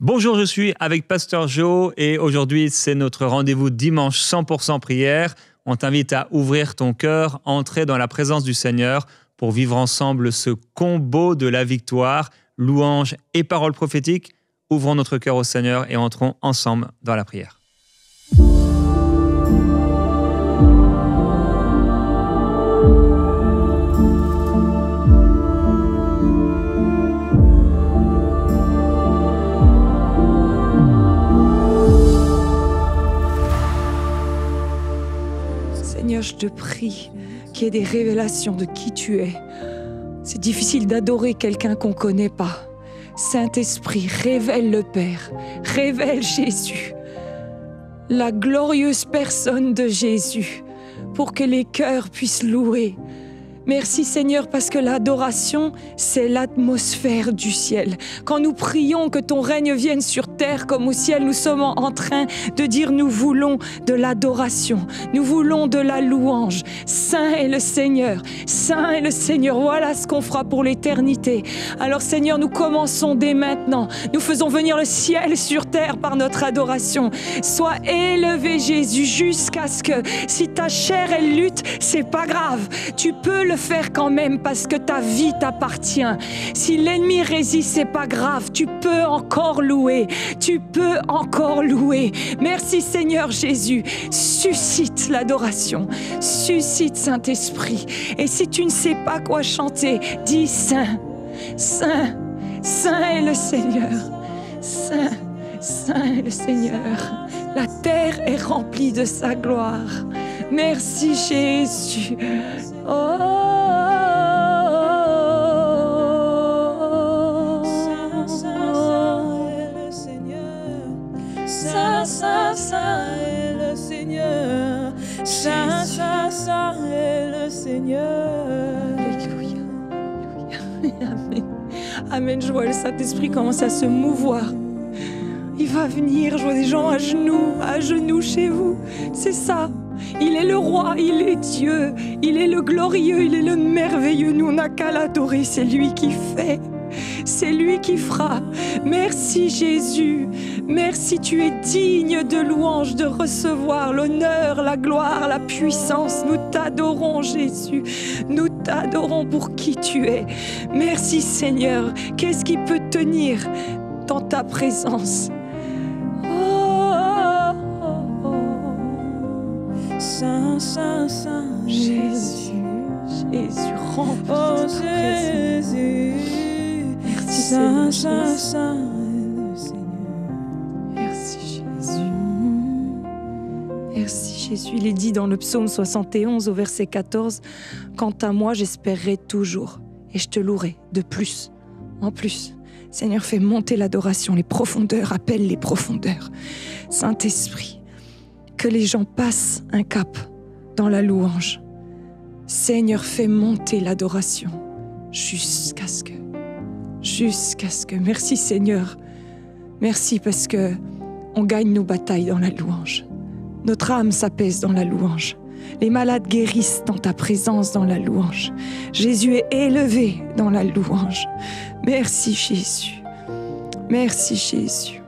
Bonjour, je suis avec Pasteur Joe et aujourd'hui c'est notre rendez-vous dimanche 100% prière. On t'invite à ouvrir ton cœur, entrer dans la présence du Seigneur pour vivre ensemble ce combo de la victoire, louange et paroles prophétiques. Ouvrons notre cœur au Seigneur et entrons ensemble dans la prière. Seigneur, je te prie qu'il y ait des révélations de qui tu es. C'est difficile d'adorer quelqu'un qu'on ne connaît pas. Saint-Esprit, révèle le Père, révèle Jésus, la glorieuse personne de Jésus, pour que les cœurs puissent louer. Merci Seigneur, parce que l'adoration, c'est l'atmosphère du ciel. Quand nous prions que ton règne vienne sur terre comme au ciel, nous sommes en train de dire nous voulons de l'adoration, nous voulons de la louange. Saint est le Seigneur, Saint est le Seigneur. Voilà ce qu'on fera pour l'éternité. Alors Seigneur, nous commençons dès maintenant. Nous faisons venir le ciel sur terre par notre adoration. Sois élevé Jésus jusqu'à ce que si ta chair elle lutte, c'est pas grave. Tu peux le faire quand même parce que ta vie t'appartient. Si l'ennemi résiste, c'est pas grave. Tu peux encore louer. Tu peux encore louer. Merci Seigneur Jésus. Suscite l'adoration. Suscite Saint-Esprit. Et si tu ne sais pas quoi chanter, dis Saint, Saint, Saint est le Seigneur. Saint, Saint est le Seigneur. La terre est remplie de sa gloire. Merci Jésus. Oh. Saint, Saint est le Seigneur. Saint, Saint, Saint est le Seigneur. Alléluia. Amen. Amen. Je vois le Saint-Esprit commencer à se mouvoir. Il va venir. Je vois des gens à genoux chez vous. C'est ça. Il est le roi, il est Dieu, il est le glorieux, il est le merveilleux. Nous, on n'a qu'à l'adorer. C'est lui qui fait. C'est lui qui fera. Merci Jésus. Merci, tu es digne de louange, de recevoir l'honneur, la gloire, la puissance. Nous t'adorons Jésus. Nous t'adorons pour qui tu es. Merci Seigneur. Qu'est-ce qui peut tenir dans ta présence? Saint, Saint, Saint, Jésus, Jésus, remplis ta présence. Merci Saint, Saint, Saint, le Seigneur. Merci Jésus. Merci Jésus. Il est dit dans le psaume 71 au verset 14, « Quant à moi, j'espérerai toujours et je te louerai de plus en plus. » Seigneur, fais monter l'adoration, les profondeurs, appelle les profondeurs. Saint-Esprit, que les gens passent un cap dans la louange. Seigneur, fais monter l'adoration jusqu'à ce que. Merci Seigneur. Merci parce que on gagne nos batailles dans la louange. Notre âme s'apaise dans la louange. Les malades guérissent dans ta présence dans la louange. Jésus est élevé dans la louange. Merci Jésus. Merci Jésus.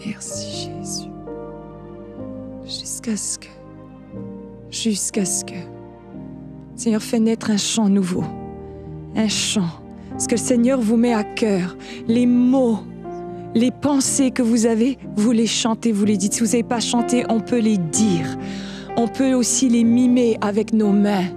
Merci Jésus. Jusqu'à ce que, Seigneur, fais naître un chant nouveau, un chant. Ce que le Seigneur vous met à cœur, les mots, les pensées que vous avez, vous les chantez, vous les dites. Si vous n'avez pas chanté, on peut les dire. On peut aussi les mimer avec nos mains.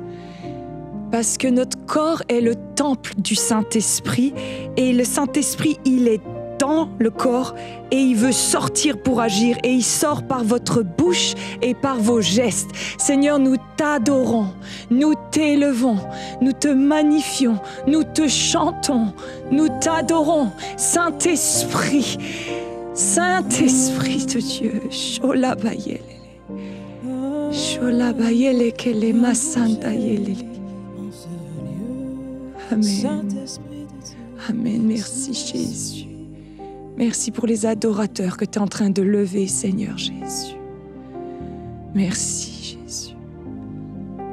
Parce que notre corps est le temple du Saint-Esprit et le Saint-Esprit, il est dans le corps et il veut sortir pour agir et il sort par votre bouche et par vos gestes. Seigneur, nous t'adorons, nous t'élevons, nous te magnifions, nous te chantons, nous t'adorons. Saint-Esprit, Saint-Esprit de Dieu, Sholabayele, Sholabayele kele masantayele. Amen. Amen, merci Jésus. Merci pour les adorateurs que tu es en train de lever, Seigneur Jésus. Merci, Jésus.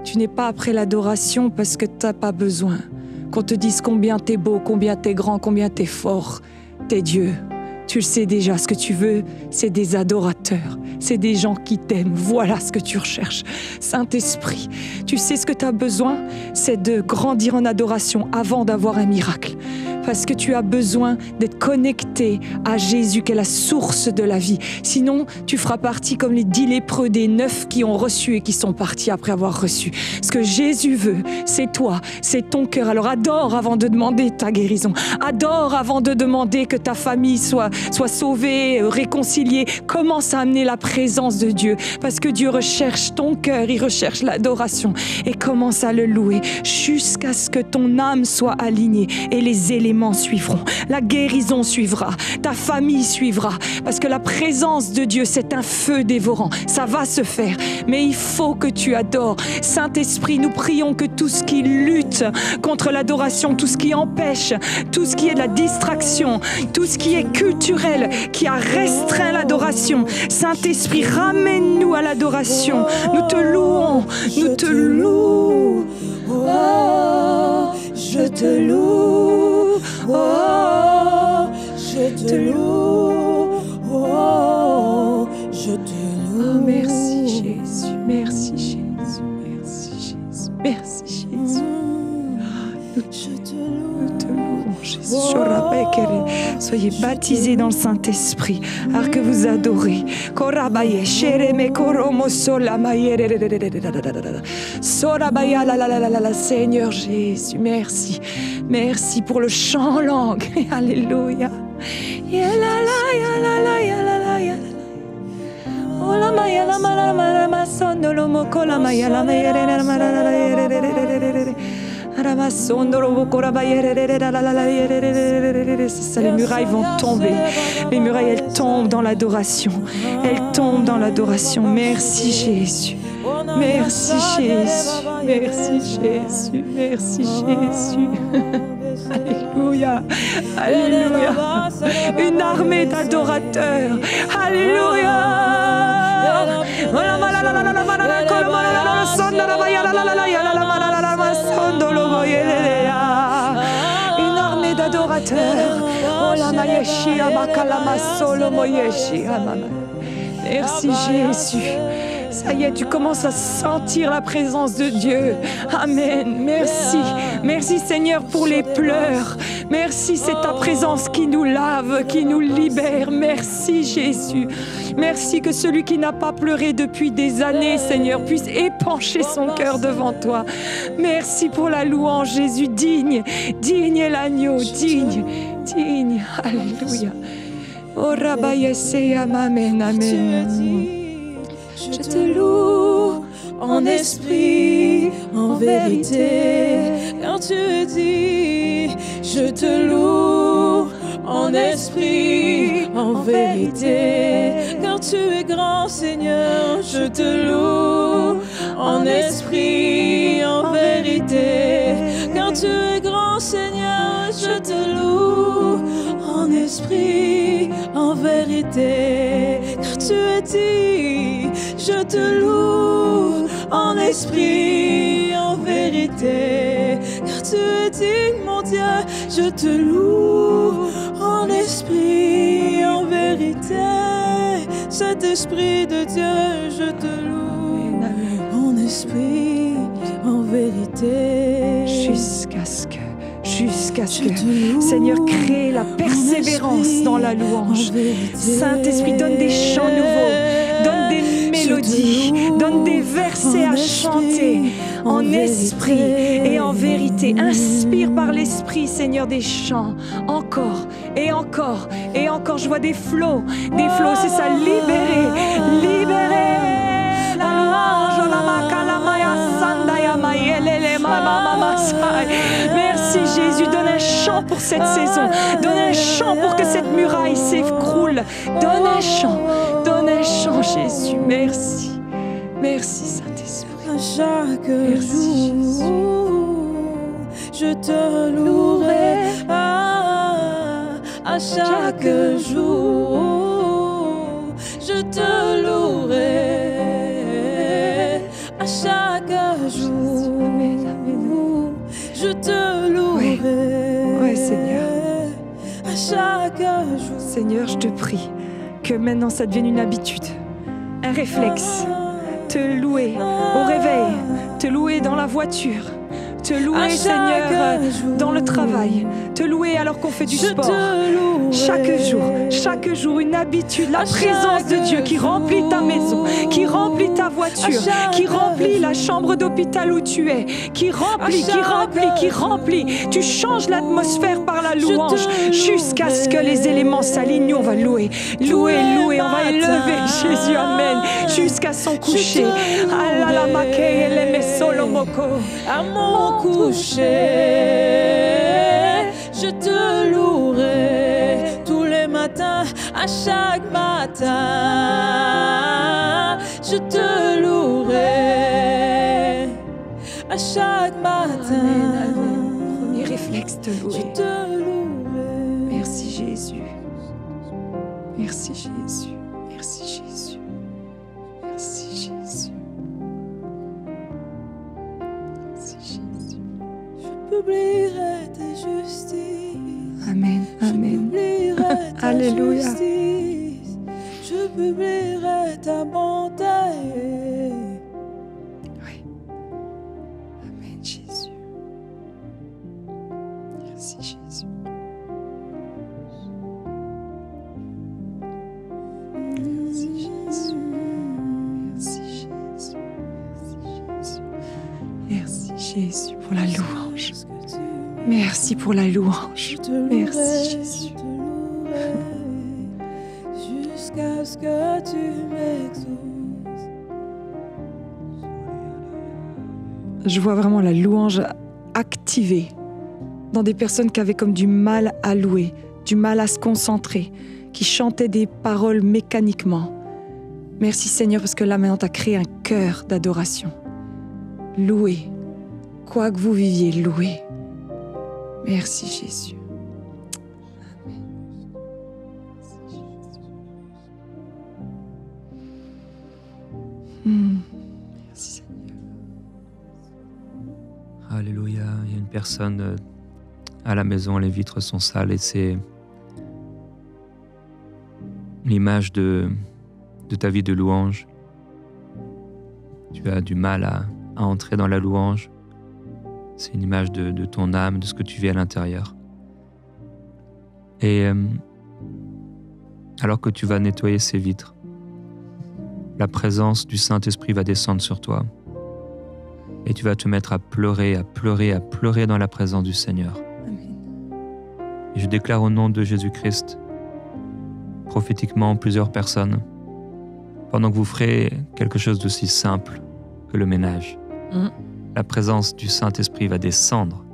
Tu n'es pas après l'adoration parce que tu n'as pas besoin qu'on te dise combien tu es beau, combien tu es grand, combien tu es fort. tes dieux. Tu le sais déjà, ce que tu veux, c'est des adorateurs, c'est des gens qui t'aiment. Voilà ce que tu recherches. Saint-Esprit, tu sais ce que tu as besoin, c'est de grandir en adoration avant d'avoir un miracle. Parce que tu as besoin d'être connecté à Jésus, qui est la source de la vie. Sinon, tu feras partie comme les 10 lépreux des 9 qui ont reçu et qui sont partis après avoir reçu. Ce que Jésus veut, c'est toi, c'est ton cœur. Alors adore avant de demander ta guérison. Adore avant de demander que ta famille soit sauvée, réconciliée. Commence à amener la présence de Dieu. Parce que Dieu recherche ton cœur, il recherche l'adoration. Et commence à le louer jusqu'à ce que ton âme soit alignée et les éléments suivront. La guérison suivra. Ta famille suivra. Parce que la présence de Dieu, c'est un feu dévorant. Ça va se faire. Mais il faut que tu adores. Saint-Esprit, nous prions que tout ce qui lutte contre l'adoration, tout ce qui empêche, tout ce qui est de la distraction, tout ce qui est culturel, qui a restreint l'adoration, Saint-Esprit, ramène-nous à l'adoration. Nous te louons. Nous te louons. Oh, je te loue. Oh, je te loue. Oh, je te loue. Oh, merci Jésus, merci Jésus, merci Jésus, merci Jésus. Nous te louons, Jésus. Soyez baptisés dans le Saint-Esprit, alors que vous adorez. Seigneur Jésus, merci. Merci pour le chant en langue. Alléluia. Les murailles vont tomber. Les murailles, elles tombent dans l'adoration. Elles tombent dans l'adoration. Merci Jésus. Merci Jésus. Merci Jésus. Merci Jésus. Alléluia. Alléluia. Une armée d'adorateurs. Alléluia. Une armée d'adorateurs. Merci Jésus. Ça y est, tu commences à sentir la présence de Dieu. Amen. Merci. Merci Seigneur pour les pleurs. Merci, c'est ta présence qui nous lave, qui nous libère. Merci Jésus. Merci que celui qui n'a pas pleuré depuis des années, Seigneur, puisse épancher son cœur devant toi. Merci pour la louange, Jésus. Digne est l'agneau, digne. Alléluia. Oh Rabbi amen, amen. Je te loue en esprit, en vérité, car tu es dit. Je te loue en esprit, en vérité, car tu es grand Seigneur. Je te loue en esprit, en vérité, car tu es grand Seigneur. Je te loue en esprit, en vérité, car tu es dit. Je te loue en esprit, en vérité, car tu es digne, mon Dieu. Je te loue en esprit, en vérité. Cet esprit de Dieu, je te loue en esprit, en vérité. Jusqu'à ce que, Seigneur, crée la persévérance dans la louange. Saint-Esprit, donne des chants nouveaux, donne des mélodies, donne des versets à chanter en esprit et en vérité. Inspire par l'esprit, Seigneur, des chants. Encore et encore et encore. Je vois des flots, c'est ça, libérer la louange. Merci Jésus, donne un chant pour cette saison, donne un chant pour que cette muraille s'écroule, donne un chant Jésus, merci Saint-Esprit. À chaque jour, je te louerai, à chaque jour, je te louerai, à chaque jour. Je te louerai, oui, Seigneur. À chaque Seigneur, je te prie que maintenant ça devienne une habitude, un réflexe. Te louer au réveil, te louer dans la voiture, te louer, Seigneur, dans le travail, te louer alors qu'on fait du sport. Chaque jour, une habitude, la présence de Dieu qui remplit ta maison, qui remplit ta voiture, qui remplit la chambre d'hôpital où tu es, qui remplit. Tu changes l'atmosphère par la louange jusqu'à ce que les éléments s'alignent. On va louer, on va élever Jésus, amen, jusqu'à son coucher. À mon coucher, je te louerai tous les matins, à chaque matin. Je te louerai à chaque matin. Premier réflexe, te louer. Je te louerai. Merci Jésus. Merci Jésus. Merci Jésus. Merci Jésus. Merci Jésus. Je publierai tes justices. Amen. Amen. Je publierai ta Alléluia. justice. Je publierai ta bonté. Oui. Amen Jésus. Merci Jésus. Merci Jésus. Merci Jésus. Merci Jésus pour la louange. Merci pour la louange. Merci Jésus. Jusqu'à ce que tu m'exauces. Je vois vraiment la louange activée dans des personnes qui avaient comme du mal à louer, du mal à se concentrer, qui chantaient des paroles mécaniquement. Merci Seigneur parce que là maintenant tu as créé un cœur d'adoration. Louez, quoi que vous viviez, louez. Merci Jésus. Amen. Merci Jésus. Merci Seigneur. Alléluia. Il y a une personne à la maison, les vitres sont sales et c'est l'image de ta vie de louange. Tu as du mal à entrer dans la louange. C'est une image de ton âme, de ce que tu vis à l'intérieur. Et alors que tu vas nettoyer ces vitres, la présence du Saint-Esprit va descendre sur toi. Et tu vas te mettre à pleurer dans la présence du Seigneur. Amen. Et je déclare au nom de Jésus-Christ, prophétiquement, plusieurs personnes, pendant que vous ferez quelque chose d'aussi simple que le ménage, la présence du Saint-Esprit va descendre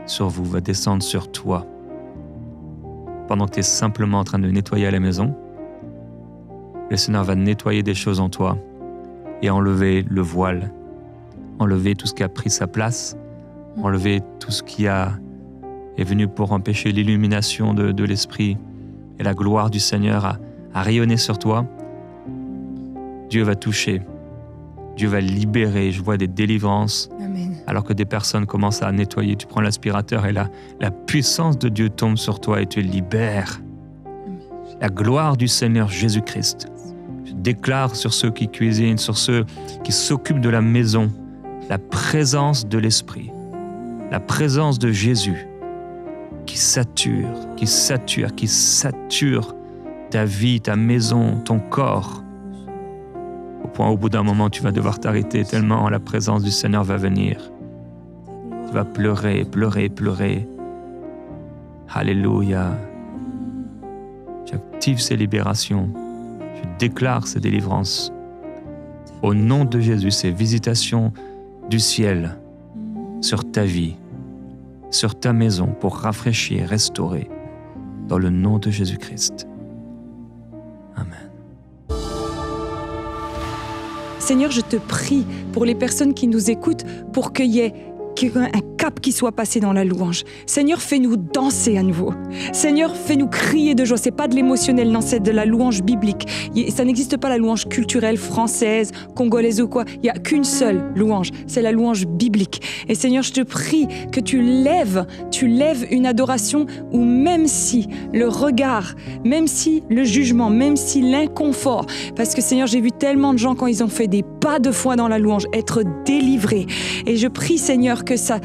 sur vous, va descendre sur toi. Pendant que tu es simplement en train de nettoyer à la maison, le Seigneur va nettoyer des choses en toi et enlever le voile, enlever tout ce qui a pris sa place, enlever tout ce qui est venu pour empêcher l'illumination de l'Esprit et la gloire du Seigneur à rayonner sur toi. Dieu va toucher, Dieu va libérer. Je vois des délivrances. Amen. Alors que des personnes commencent à nettoyer, tu prends l'aspirateur et la puissance de Dieu tombe sur toi et te libère. La gloire du Seigneur Jésus-Christ. Je déclare sur ceux qui cuisinent, sur ceux qui s'occupent de la maison, la présence de l'Esprit, la présence de Jésus qui sature ta vie, ta maison, ton corps. Au point, au bout d'un moment, tu vas devoir t'arrêter tellement la présence du Seigneur va venir. Tu vas pleurer. Alléluia. J'active ces libérations. Je déclare ces délivrances. Au nom de Jésus, ces visitations du ciel sur ta vie, sur ta maison, pour rafraîchir, restaurer. Dans le nom de Jésus-Christ. Amen. Seigneur, je te prie pour les personnes qui nous écoutent, pour qu'il y ait cap qui soit passé dans la louange. Seigneur, fais-nous danser à nouveau. Seigneur, fais-nous crier de joie. C'est pas de l'émotionnel, non, c'est de la louange biblique. Ça n'existe pas la louange culturelle française, congolaise ou quoi. Il n'y a qu'une seule louange, c'est la louange biblique. Et Seigneur, je te prie que tu lèves une adoration où même si le regard, même si le jugement, même si l'inconfort, parce que Seigneur, j'ai vu tellement de gens quand ils ont fait des pas de foi dans la louange, être délivrés. Et je prie Seigneur que ça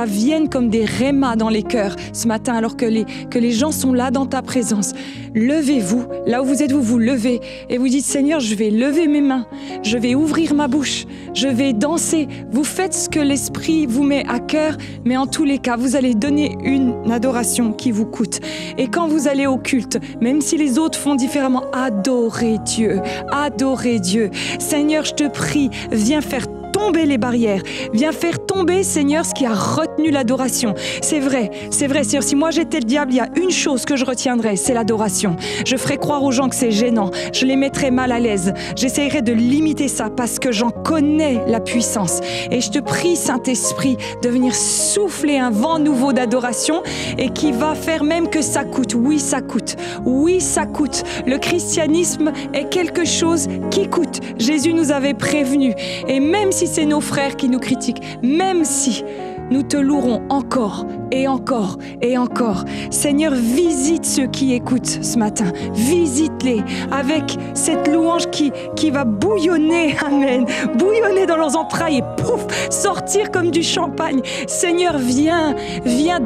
vienne comme des rémas dans les cœurs ce matin alors que les gens sont là dans ta présence. Levez-vous, là où vous êtes, vous levez et vous dites Seigneur, je vais lever mes mains, je vais ouvrir ma bouche, je vais danser. Vous faites ce que l'Esprit vous met à cœur, mais en tous les cas, vous allez donner une adoration qui vous coûte. Et quand vous allez au culte, même si les autres font différemment, adorez Dieu, adorez Dieu. Seigneur, je te prie, viens faire tomber les barrières. Viens faire tomber, Seigneur, ce qui a retenu l'adoration. C'est vrai, Seigneur. Si moi j'étais le diable, il y a une chose que je retiendrais, c'est l'adoration. Je ferais croire aux gens que c'est gênant. Je les mettrais mal à l'aise. J'essayerais de limiter ça parce que j'en connais la puissance. Et je te prie, Saint-Esprit, de venir souffler un vent nouveau d'adoration et qui va faire même que ça coûte. Oui, ça coûte. Oui, ça coûte. Le christianisme est quelque chose qui coûte. Jésus nous avait prévenus. Et même si c'est nos frères qui nous critiquent, même si nous te louerons encore et encore et encore. Seigneur, visite ceux qui écoutent ce matin. Visite-les avec cette louange qui va bouillonner, amen, bouillonner dans leurs entrailles et pouf, sortir comme du champagne. Seigneur, viens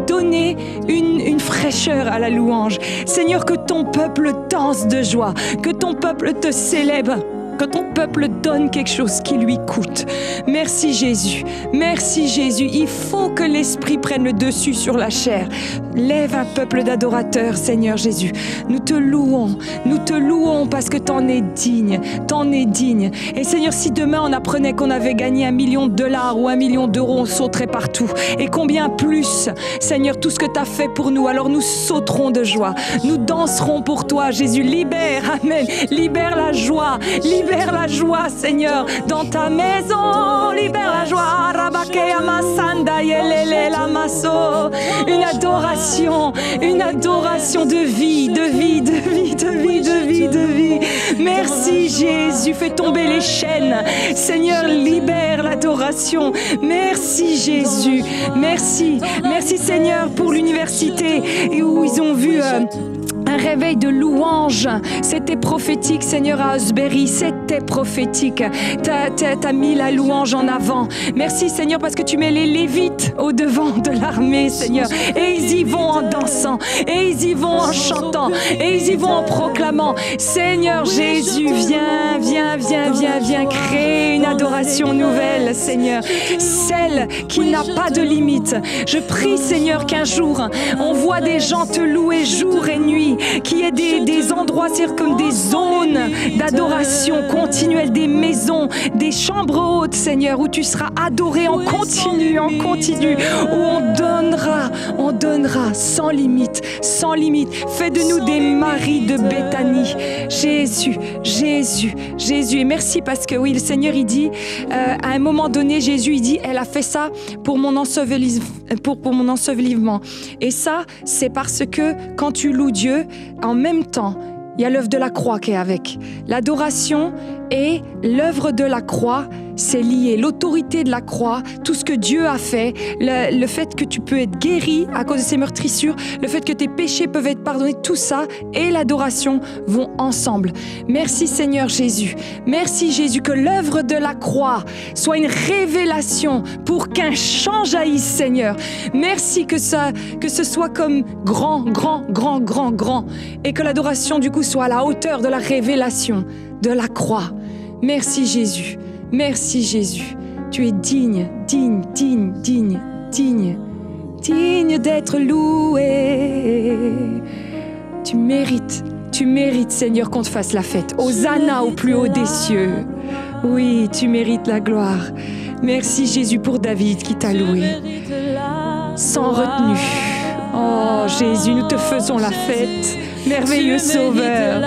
donner une fraîcheur à la louange. Seigneur, que ton peuple danse de joie, que ton peuple te célèbre, que ton peuple donne quelque chose qui lui coûte. Merci Jésus, merci Jésus. Il faut que l'Esprit prenne le dessus sur la chair. Lève un peuple d'adorateurs, Seigneur Jésus. Nous te louons parce que t'en es digne. Et Seigneur, si demain on apprenait qu'on avait gagné $1 million ou $1 million, on sauterait partout. Et combien plus, Seigneur, tout ce que t'as fait pour nous, alors nous sauterons de joie. Nous danserons pour toi, Jésus. Libère, amen, libère la joie, Seigneur, dans ta maison. Libère la joie. Une adoration de vie. Merci Jésus, fais tomber les chaînes. Seigneur, libère l'adoration. Merci Jésus. Merci Seigneur pour l'université et où ils ont vu un réveil de louange. C'était prophétique, Seigneur, à Osbury. C'était prophétique. T'as mis la louange en avant. Merci, Seigneur, parce que tu mets les Lévites au devant de l'armée, Seigneur. Et ils y vont en dansant. Et ils y vont en chantant. Et ils y vont en proclamant. Seigneur Jésus, viens créer une adoration nouvelle, Seigneur. Celle qui n'a pas de limite. Je prie, Seigneur, qu'un jour, on voit des gens te louer jour et nuit. Qu'il y ait des endroits, c'est comme des zones d'adoration continuelle, des maisons, des chambres hautes, Seigneur, où tu seras adoré en continu, où on donnera sans limite. Fais de nous des maris de Béthanie. Jésus. Et merci parce que oui, le Seigneur, il dit, à un moment donné, Jésus, il dit, elle a fait ça pour mon ensevelissement. Et ça, c'est parce que quand tu loues Dieu, en même temps, il y a l'œuvre de la croix qui est avec. L'adoration et l'œuvre de la croix, c'est lié. L'autorité de la croix, tout ce que Dieu a fait, le fait que tu peux être guéri à cause de ces meurtrissures, le fait que tes péchés peuvent être pardonnés, tout ça et l'adoration vont ensemble. Merci Seigneur Jésus. Merci Jésus, que l'œuvre de la croix soit une révélation pour qu'un chant jaillisse, Seigneur. Merci que ce soit comme grand, et que l'adoration du coup soit à la hauteur de la révélation de la croix. Merci Jésus. Merci Jésus, tu es digne d'être loué. Tu mérites Seigneur qu'on te fasse la fête. Hosanna au plus haut des cieux. Oui, tu mérites la gloire. Merci Jésus pour David qui t'a loué sans retenue. Oh Jésus, nous te faisons la fête. Merveilleux Sauveur.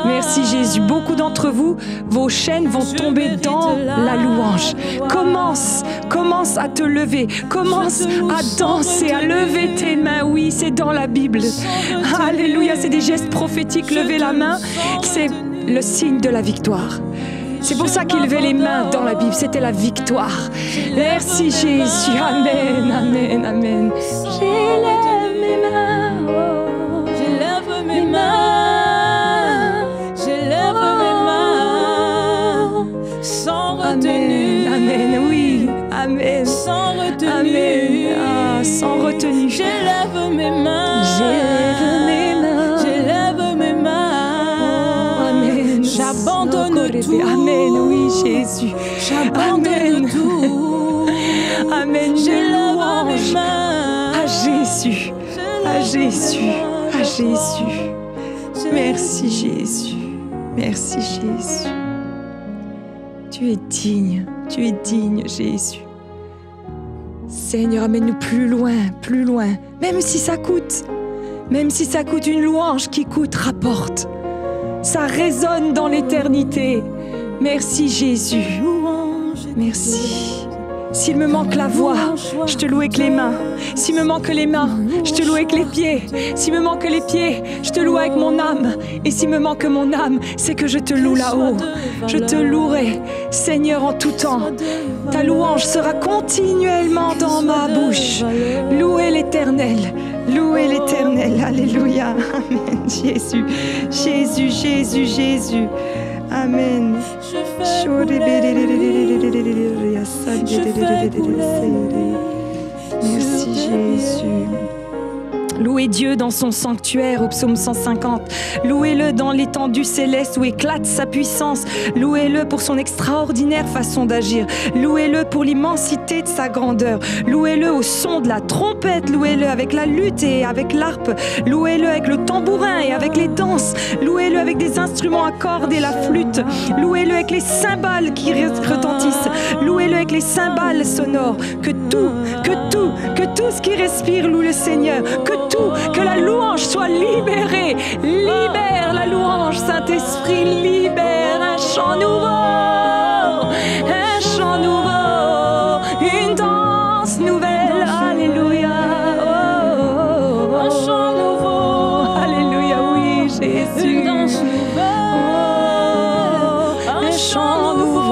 Merci Jésus. Beaucoup d'entre vous, vos chaînes vont tomber dans la louange. Commence Commence à te lever. Commence à danser, à lever tes mains. Oui, c'est dans la Bible. Alléluia, c'est des gestes prophétiques. Lever la main, c'est le signe de la victoire. C'est pour ça qu'il levait les mains dans la Bible. C'était la victoire. Merci Jésus. Amen, amen, amen. J'élève mes mains. Oh. J'élève mes mains. J'élève mes mains. Sans retenue. Amen, amen, oui. Amen. Sans retenue. Amen. Ah, sans retenue. J'élève mes mains. J'élève mes mains. J'élève mes mains. Amen. J'abandonne tout. Amen, oui, Jésus. J'abandonne tout. Amen. J'élève mes Louange mains. à Jésus. À Jésus. À Jésus. Merci Jésus. Merci Jésus. Tu es digne. Tu es digne, Jésus. Seigneur, amène-nous plus loin, même si ça coûte. Même si ça coûte une louange qui coûte, rapporte. Ça résonne dans l'éternité. Merci Jésus. Merci. S'il me manque la voix, je te loue avec les mains. S'il me manque les mains, je te loue avec les pieds. S'il me manque les pieds, je te loue avec mon âme. Et s'il me manque mon âme, c'est que je te loue là-haut. Je te louerai, Seigneur, en tout temps. Ta louange sera continuellement dans ma bouche. Louez l'Éternel. Louez l'Éternel. Alléluia. Amen. Jésus, Jésus, Jésus, Jésus. Amen. Merci Jésus. Louez Dieu dans son sanctuaire au psaume 150. Louez-le dans l'étendue céleste où éclate sa puissance. Louez-le pour son extraordinaire façon d'agir. Louez-le pour l'immensité de sa grandeur. Louez-le au son de la trompette. Louez-le avec la lutte et avec l'harpe. Louez-le avec le tambourin et avec les danses. Louez-le avec des instruments à cordes et la flûte. Louez-le avec les cymbales qui retentissent. Louez-le avec les cymbales sonores. Que tout ce qui respire loue le Seigneur. Que la louange soit libérée. Libère la louange, Saint-Esprit, libère un chant nouveau. Un chant nouveau, une danse nouvelle. Alléluia. Oh, un chant nouveau. Alléluia, oui, Jésus. Une danse nouvelle. Un chant nouveau.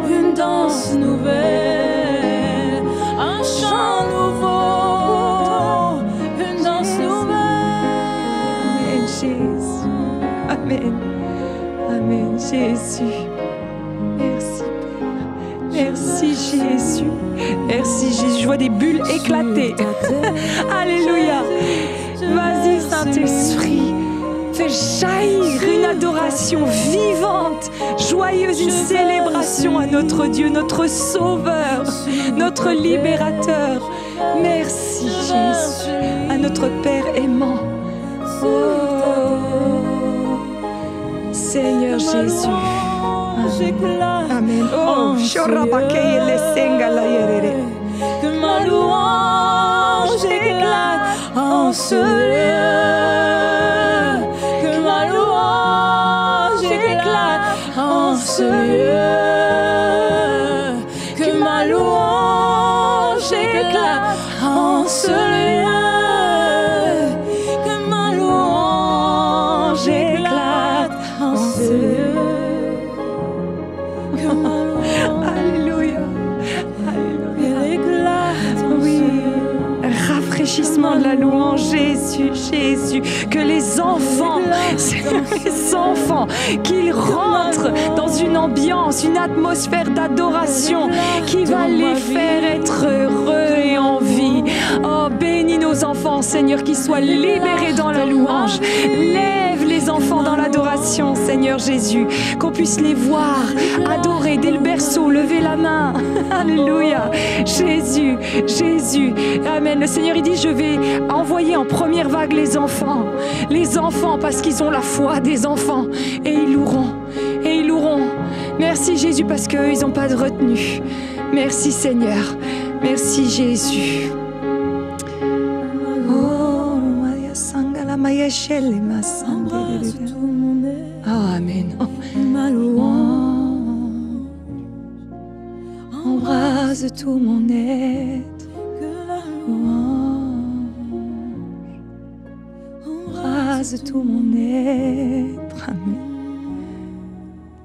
Une danse nouvelle. Un chant nouveau. Amen. Amen, Jésus. Merci, Père. Merci, Jésus. Merci, Jésus. Je vois des bulles éclater. Alléluia. Vas-y, Saint-Esprit. Fais jaillir une adoration vivante, joyeuse, une célébration à notre Dieu, notre Sauveur, notre Libérateur. Merci, Jésus. À notre Père aimant. Oh, Seigneur Jésus. Amen. Amen. Oh, que ma louange éclate en ce lieu. Que ma louange éclate en ce lieu. Que ma louange éclate en ce lieu. De la louange, Jésus, Jésus, que les enfants, qu'ils rentrent dans une ambiance, une atmosphère d'adoration qui va les faire être heureux et en vie. Oh, bénis nos enfants, Seigneur, qu'ils soient libérés dans la louange. Lève les enfants dans l'adoration, Seigneur Jésus, qu'on puisse les voir adorer dès le berceau, lever la main. Alléluia. Jésus, Jésus. Amen. Le Seigneur, il dit, je vais envoyer en première vague les enfants parce qu'ils ont la foi des enfants et ils loueront. Merci Jésus parce qu'eux, ils n'ont pas de retenue. Merci Seigneur. Merci Jésus. Oh, Maya Sangala Maya Shelle Masande. Oh, Amen. Ma louange Embrase tout mon être. que la louange Embrase tout mon être. Amen.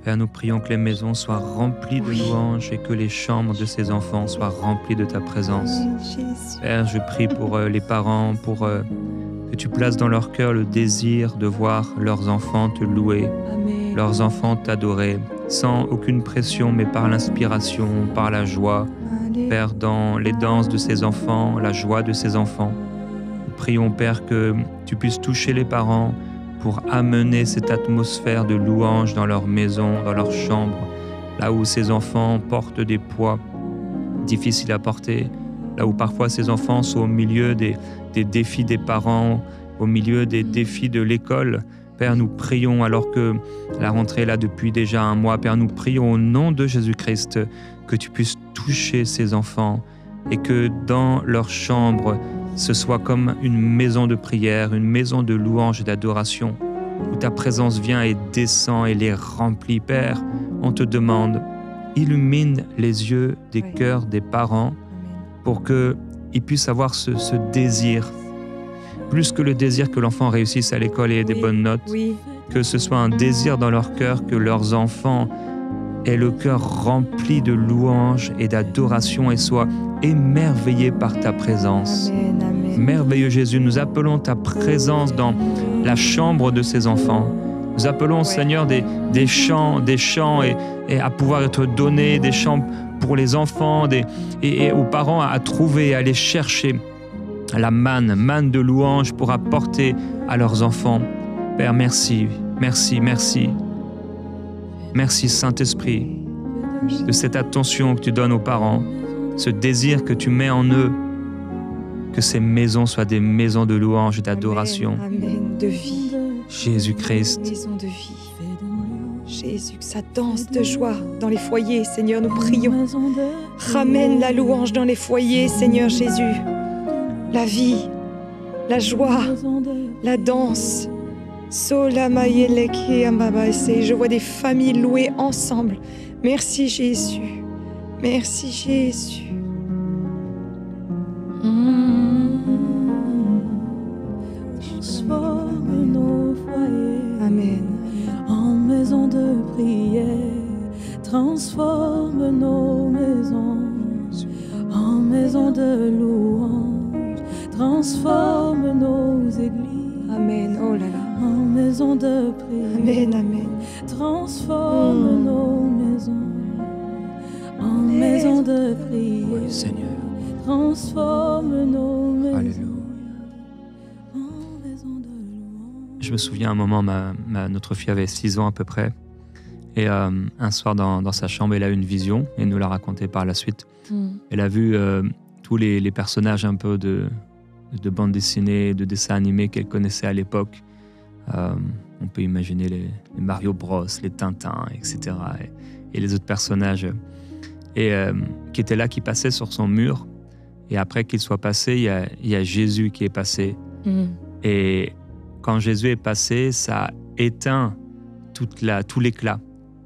Père, nous prions que les maisons soient remplies de Oui. louanges et que les chambres de ces enfants soient remplies de ta présence. Amen, Jésus. Père, je prie pour les parents, pour que tu places dans leur cœur le désir de voir leurs enfants te louer, Amen. leurs enfants t'adorer, sans aucune pression, mais par l'inspiration, par la joie. Alléluia. Père, dans les danses de ces enfants, la joie de ces enfants. Nous prions, Père, que tu puisses toucher les parents pour amener cette atmosphère de louange dans leur maison, dans leur chambre, là où ces enfants portent des poids difficiles à porter, là où parfois ces enfants sont au milieu des défis des parents, au milieu des défis de l'école. Père, nous prions alors que la rentrée est là depuis déjà un mois. Père, nous prions au nom de Jésus-Christ que tu puisses toucher ces enfants et que dans leur chambre, ce soit comme une maison de prière, une maison de louange et d'adoration, où ta présence vient et descend et les remplit. Père, on te demande, illumine les yeux des Oui. cœurs des parents Amen. pour qu'ils puissent avoir ce désir, plus que le désir que l'enfant réussisse à l'école et ait des Oui. bonnes notes, Oui. que ce soit un désir dans leur cœur que leurs enfants aient le cœur rempli de louanges et d'adoration et soient émerveillés par ta présence. Amen. Amen. Merveilleux Jésus, nous appelons ta présence dans la chambre de ces enfants. Nous appelons, Seigneur, des chants et à pouvoir être donnés, des chants pour les enfants et aux parents à trouver, à aller chercher la manne de louange pour apporter à leurs enfants. Père, merci, merci, merci. Merci Saint-Esprit de cette attention que tu donnes aux parents, ce désir que tu mets en eux, que ces maisons soient des maisons de louange et d'adoration. Amen. Amen. De vie. Jésus-Christ, Maison de vie. Jésus, que ça danse de joie dans les foyers, Seigneur, nous prions. Ramène la louange dans les foyers, Seigneur Jésus. La vie, la joie, la danse. Sola mayeleke ambabaise. Je vois des familles louer ensemble. Merci Jésus. Merci Jésus. Transforme nos foyers Amen. en maison de prière. Transforme nos maisons en maison de louange. Transforme nos églises Amen. Oh là là. en maison de prière. Amen. Amen. Transforme nos maisons en maison de prière. Seigneur. Transforme nos maisons Alléluia. en maison de louange. Je me souviens un moment, notre fille avait 6 ans à peu près. Et un soir dans sa chambre, elle a eu une vision et nous l'a raconté par la suite. Elle a vu tous les personnages un peu de bande dessinée, de dessins animés qu'elle connaissait à l'époque. On peut imaginer les Mario Bros, les Tintins, etc. Et les autres personnages qui étaient là, qui passaient sur son mur. Et après qu'il soit passé, il y a Jésus qui est passé. Et quand Jésus est passé, ça a éteint tout l'éclat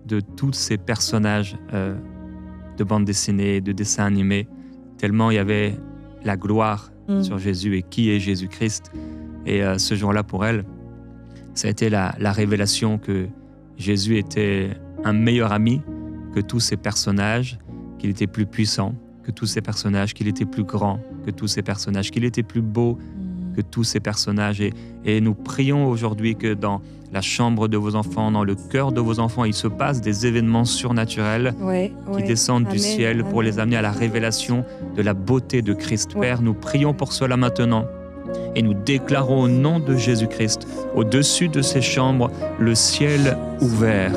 de tous ces personnages de bande dessinée, de dessins animés, tellement il y avait la gloire sur Jésus et qui est Jésus-Christ. Et ce jour-là, pour elle, ça a été la révélation que Jésus était un meilleur ami que tous ces personnages, qu'il était plus puissant que tous ces personnages, qu'il était plus grand que tous ces personnages, qu'il était plus beau que tous ces personnages. Et nous prions aujourd'hui que dans la chambre de vos enfants, dans le cœur de vos enfants, il se passe des événements surnaturels qui descendent du ciel pour les amener à la révélation de la beauté de Christ. Père, nous prions pour cela maintenant. Et nous déclarons au nom de Jésus-Christ, au-dessus de ces chambres, le ciel ouvert,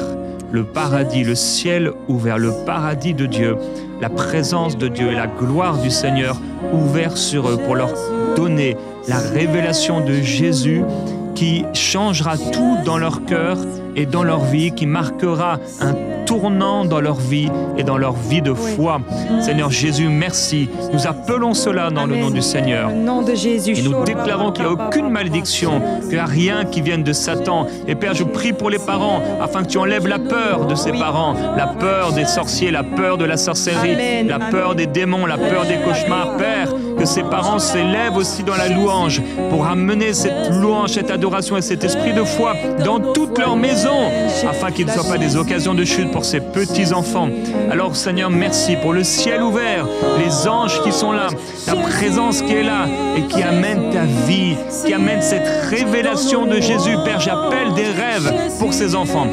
le paradis, le ciel ouvert, le paradis de Dieu, la présence de Dieu et la gloire du Seigneur ouvert sur eux pour leur donner la révélation de Jésus qui changera tout dans leur cœur et dans leur vie, qui marquera un tournant dans leur vie et dans leur vie de foi. Seigneur Jésus, merci. Nous appelons cela dans le nom du Seigneur. Au nom de Jésus. Et nous déclarons qu'il n'y a aucune malédiction, qu'il n'y a rien qui vienne de Satan. Et Père, je prie pour les parents afin que tu enlèves la peur de ces parents, la peur des sorciers, la peur de la sorcellerie, la peur des démons, la peur des cauchemars. Père, que ces parents s'élèvent aussi dans la louange pour amener cette louange, cette adoration et cet esprit de foi dans toute leur maison afin qu'ils ne soient pas des occasions de chute pour ces petits-enfants. Alors Seigneur, merci pour le ciel ouvert, les anges qui sont là, ta présence qui est là et qui amène ta vie, qui amène cette révélation de Jésus. Père, j'appelle des rêves pour ces enfants.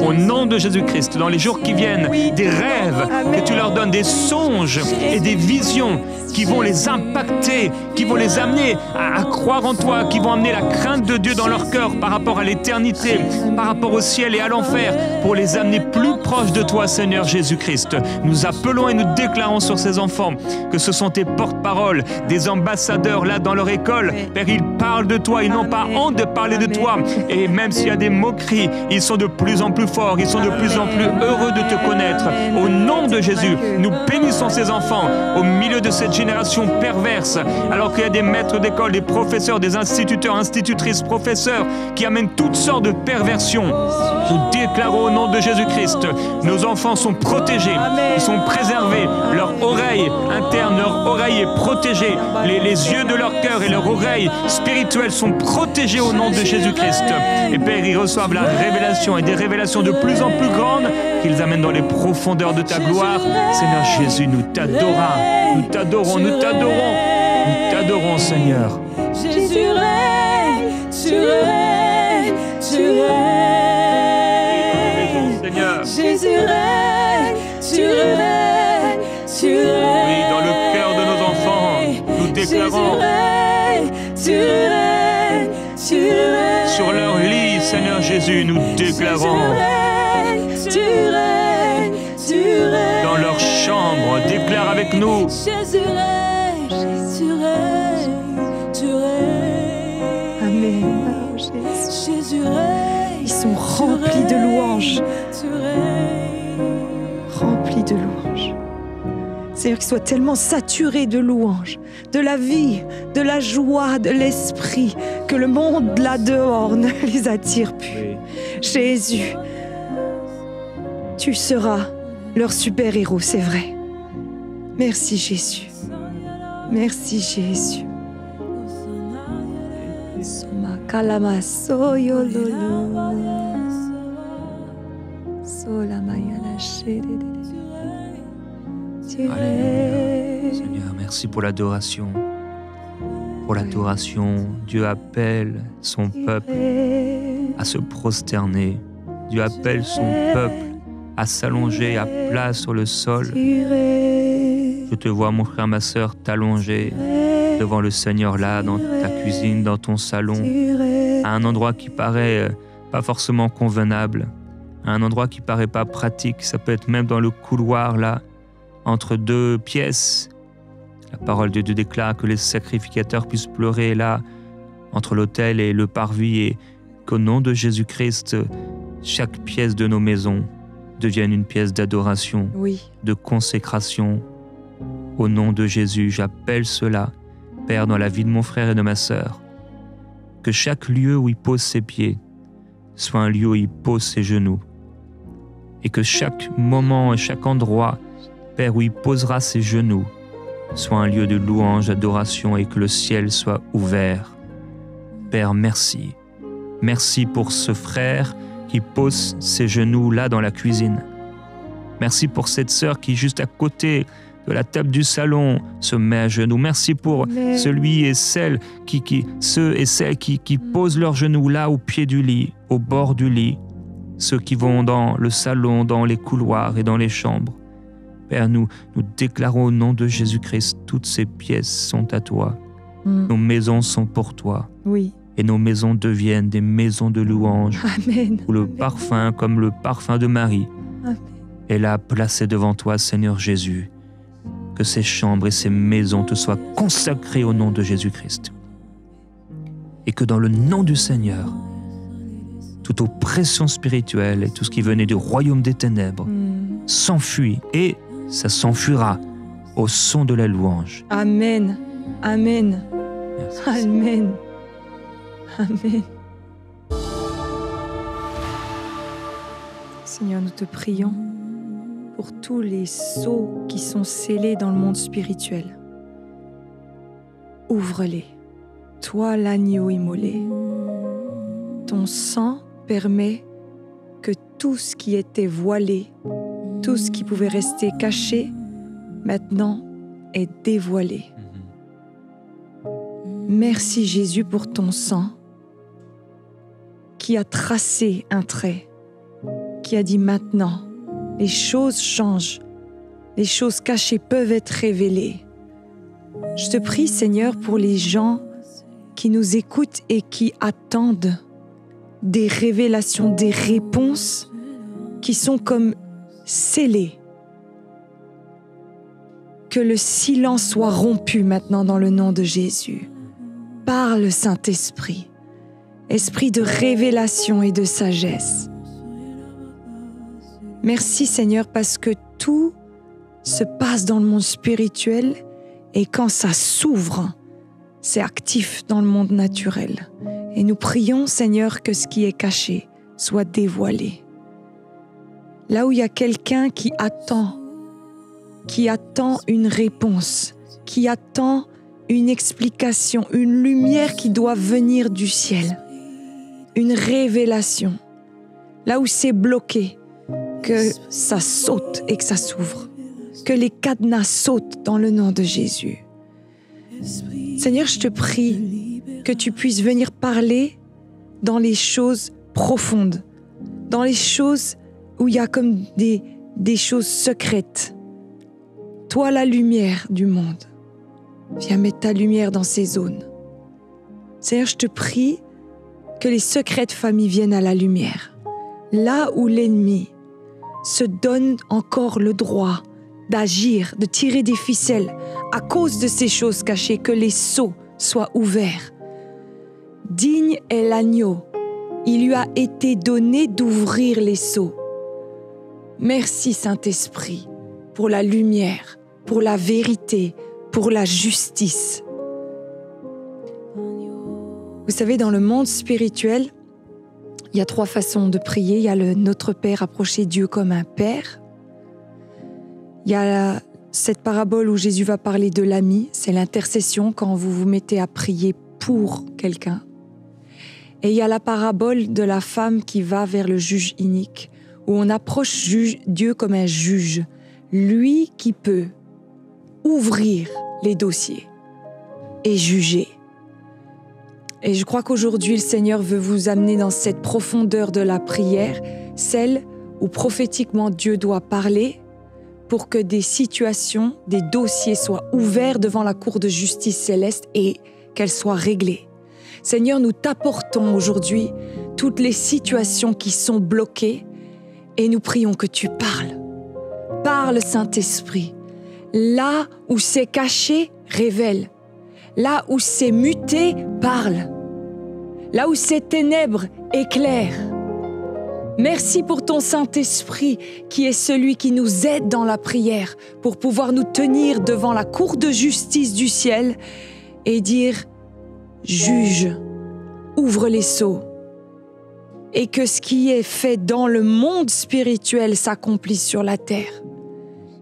Au nom de Jésus-Christ, dans les jours qui viennent, des rêves, que tu leur donnes des songes et des visions qui vont les impacter, qui vont les amener à croire en toi, qui vont amener la crainte de Dieu dans leur cœur par rapport à l'éternité, par rapport au ciel et à l'enfer, pour les amener plus proches de toi, Seigneur Jésus-Christ. Nous appelons et nous déclarons sur ces enfants que ce sont tes porte-paroles, des ambassadeurs là dans leur école. Père, ils parlent de toi, ils n'ont pas honte de parler de toi. Et même s'il y a des moqueries, ils sont de plus en plus forts, ils sont de plus en plus heureux de te connaître. Au nom de Jésus, nous bénissons ces enfants au milieu de cette génération perverse, alors qu'il y a des maîtres d'école, des professeurs, des instituteurs, institutrices, professeurs qui amènent toutes sortes de perversions. Nous déclarons au nom de Jésus-Christ, nos enfants sont protégés, ils sont préservés, leur oreille interne, leur oreille est protégée, les yeux de leur cœur et leur oreille spirituelle sont protégés au nom de Jésus-Christ. Et Père, ils reçoivent la révélation et des révélations de plus en plus grandes qu'ils amènent dans les profondeurs de ta gloire. Seigneur Jésus, nous t'adorons, nous t'adorons, nous t'adorons, nous t'adorons, Seigneur. Jésus règne, tu règnes, tu règnes. Seigneur. Jésus règne, tu règnes, tu règnes. Oui, dans le cœur de nos enfants, nous déclarons. Tu règnes, tu règnes. Sur leur lit, Seigneur Jésus, nous déclarons. Tu règnes, tu règnes. Dans leur chambre, déclare avec nous. Jésus règne, tu règnes, tu règnes. Amen. Jésus règne. Ils sont remplis de louanges. Tu règnes. Remplis de louanges. Seigneur, qu'ils soient tellement saturés de louanges, de la vie, de la joie, de l'esprit, que le monde là dehors ne les attire plus. Oui. Jésus, tu seras leur super-héros, c'est vrai. Merci Jésus. Merci Jésus. Soma kalama soyololo. Solamayana shedede. Alléluia. Seigneur, merci pour l'adoration. Pour l'adoration, Dieu appelle son peuple à se prosterner. Dieu appelle son peuple à s'allonger à plat sur le sol. Je te vois, mon frère, ma sœur, t'allonger devant le Seigneur là, dans ta cuisine, dans ton salon, à un endroit qui paraît pas forcément convenable, à un endroit qui paraît pas pratique. Ça peut être même dans le couloir là, entre deux pièces. La parole de Dieu déclare que les sacrificateurs puissent pleurer là, entre l'autel et le parvis, et qu'au nom de Jésus-Christ, chaque pièce de nos maisons devienne une pièce d'adoration, Oui. de consécration. Au nom de Jésus, j'appelle cela, Père, dans la vie de mon frère et de ma sœur. Que chaque lieu où il pose ses pieds soit un lieu où il pose ses genoux. Et que chaque moment et chaque endroit, Père, où il posera ses genoux, soit un lieu de louange, d'adoration, et que le ciel soit ouvert. Père, merci. Merci pour ce frère qui pose ses genoux là dans la cuisine. Merci pour cette sœur qui, juste à côté de la table du salon, se met à genoux. Merci pour celui et celle ceux et celles qui posent leurs genoux là au pied du lit, au bord du lit, ceux qui vont dans le salon, dans les couloirs et dans les chambres. Père, nous déclarons au nom de Jésus-Christ, toutes ces pièces sont à toi. Nos maisons sont pour toi. Oui. Et nos maisons deviennent des maisons de louange, Amen. où le parfum, comme le parfum de Marie, Amen. est là placé devant toi, Seigneur Jésus. Que ces chambres et ces maisons te soient consacrées au nom de Jésus-Christ. et que dans le nom du Seigneur, toute oppression spirituelle et tout ce qui venait du royaume des ténèbres s'enfuit et ça s'enfuira au son de la louange. Amen. Amen. Merci. Amen. Amen. Seigneur, nous te prions pour tous les sceaux qui sont scellés dans le monde spirituel. Ouvre-les. Toi, l'agneau immolé. Ton sang permet que tout ce qui était voilé, tout ce qui pouvait rester caché, maintenant est dévoilé. Merci Jésus pour ton sang qui a tracé un trait, qui a dit maintenant, les choses changent, les choses cachées peuvent être révélées. Je te prie Seigneur pour les gens qui nous écoutent et qui attendent des révélations, des réponses qui sont comme scellées. Que le silence soit rompu maintenant dans le nom de Jésus. Parle Saint-Esprit, Esprit de révélation et de sagesse. Merci Seigneur parce que tout se passe dans le monde spirituel et quand ça s'ouvre, c'est actif dans le monde naturel. Et nous prions Seigneur que ce qui est caché soit dévoilé. Là où il y a quelqu'un qui attend une réponse, qui attend une explication, une lumière qui doit venir du ciel, une révélation. Là où c'est bloqué, que ça saute et que ça s'ouvre, que les cadenas sautent dans le nom de Jésus. Seigneur, je te prie que tu puisses venir parler dans les choses profondes, dans les choses où il y a comme des choses secrètes. Toi, la lumière du monde, viens mettre ta lumière dans ces zones. Seigneur, je te prie que les secrets de famille viennent à la lumière. Là où l'ennemi se donne encore le droit d'agir, de tirer des ficelles à cause de ces choses cachées, que les sceaux soient ouverts. Digne est l'agneau. Il lui a été donné d'ouvrir les sceaux. Merci Saint-Esprit pour la lumière, pour la vérité, pour la justice. Vous savez, dans le monde spirituel, il y a 3 façons de prier. Il y a le Notre Père, approcher Dieu comme un Père. Il y a cette parabole où Jésus va parler de l'ami, c'est l'intercession quand vous vous mettez à prier pour quelqu'un. Et il y a la parabole de la femme qui va vers le juge inique, où on approche Dieu comme un juge, lui qui peut ouvrir les dossiers et juger. Et je crois qu'aujourd'hui, le Seigneur veut vous amener dans cette profondeur de la prière, celle où prophétiquement Dieu doit parler pour que des situations, des dossiers soient ouverts devant la cour de justice céleste et qu'elles soient réglées. Seigneur, nous t'apportons aujourd'hui toutes les situations qui sont bloquées et nous prions que tu parles. Parle, Saint-Esprit. Là où c'est caché, révèle. Là où c'est muté, parle. Là où c'est ténèbres, éclaire. Merci pour ton Saint-Esprit qui est celui qui nous aide dans la prière pour pouvoir nous tenir devant la cour de justice du ciel et dire « Juge, ouvre les sceaux » et que ce qui est fait dans le monde spirituel s'accomplisse sur la terre.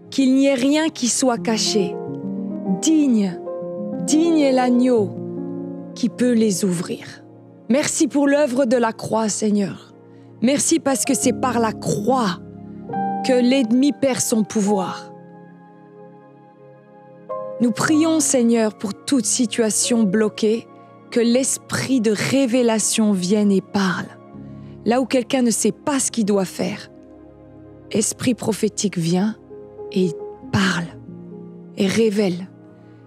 Qu'il n'y ait rien qui soit caché. Digne est l'agneau qui peut les ouvrir. Merci pour l'œuvre de la croix, Seigneur. Merci parce que c'est par la croix que l'ennemi perd son pouvoir. Nous prions, Seigneur, pour toute situation bloquée, que l'esprit de révélation vienne et parle. Là où quelqu'un ne sait pas ce qu'il doit faire, esprit prophétique vient et parle et révèle.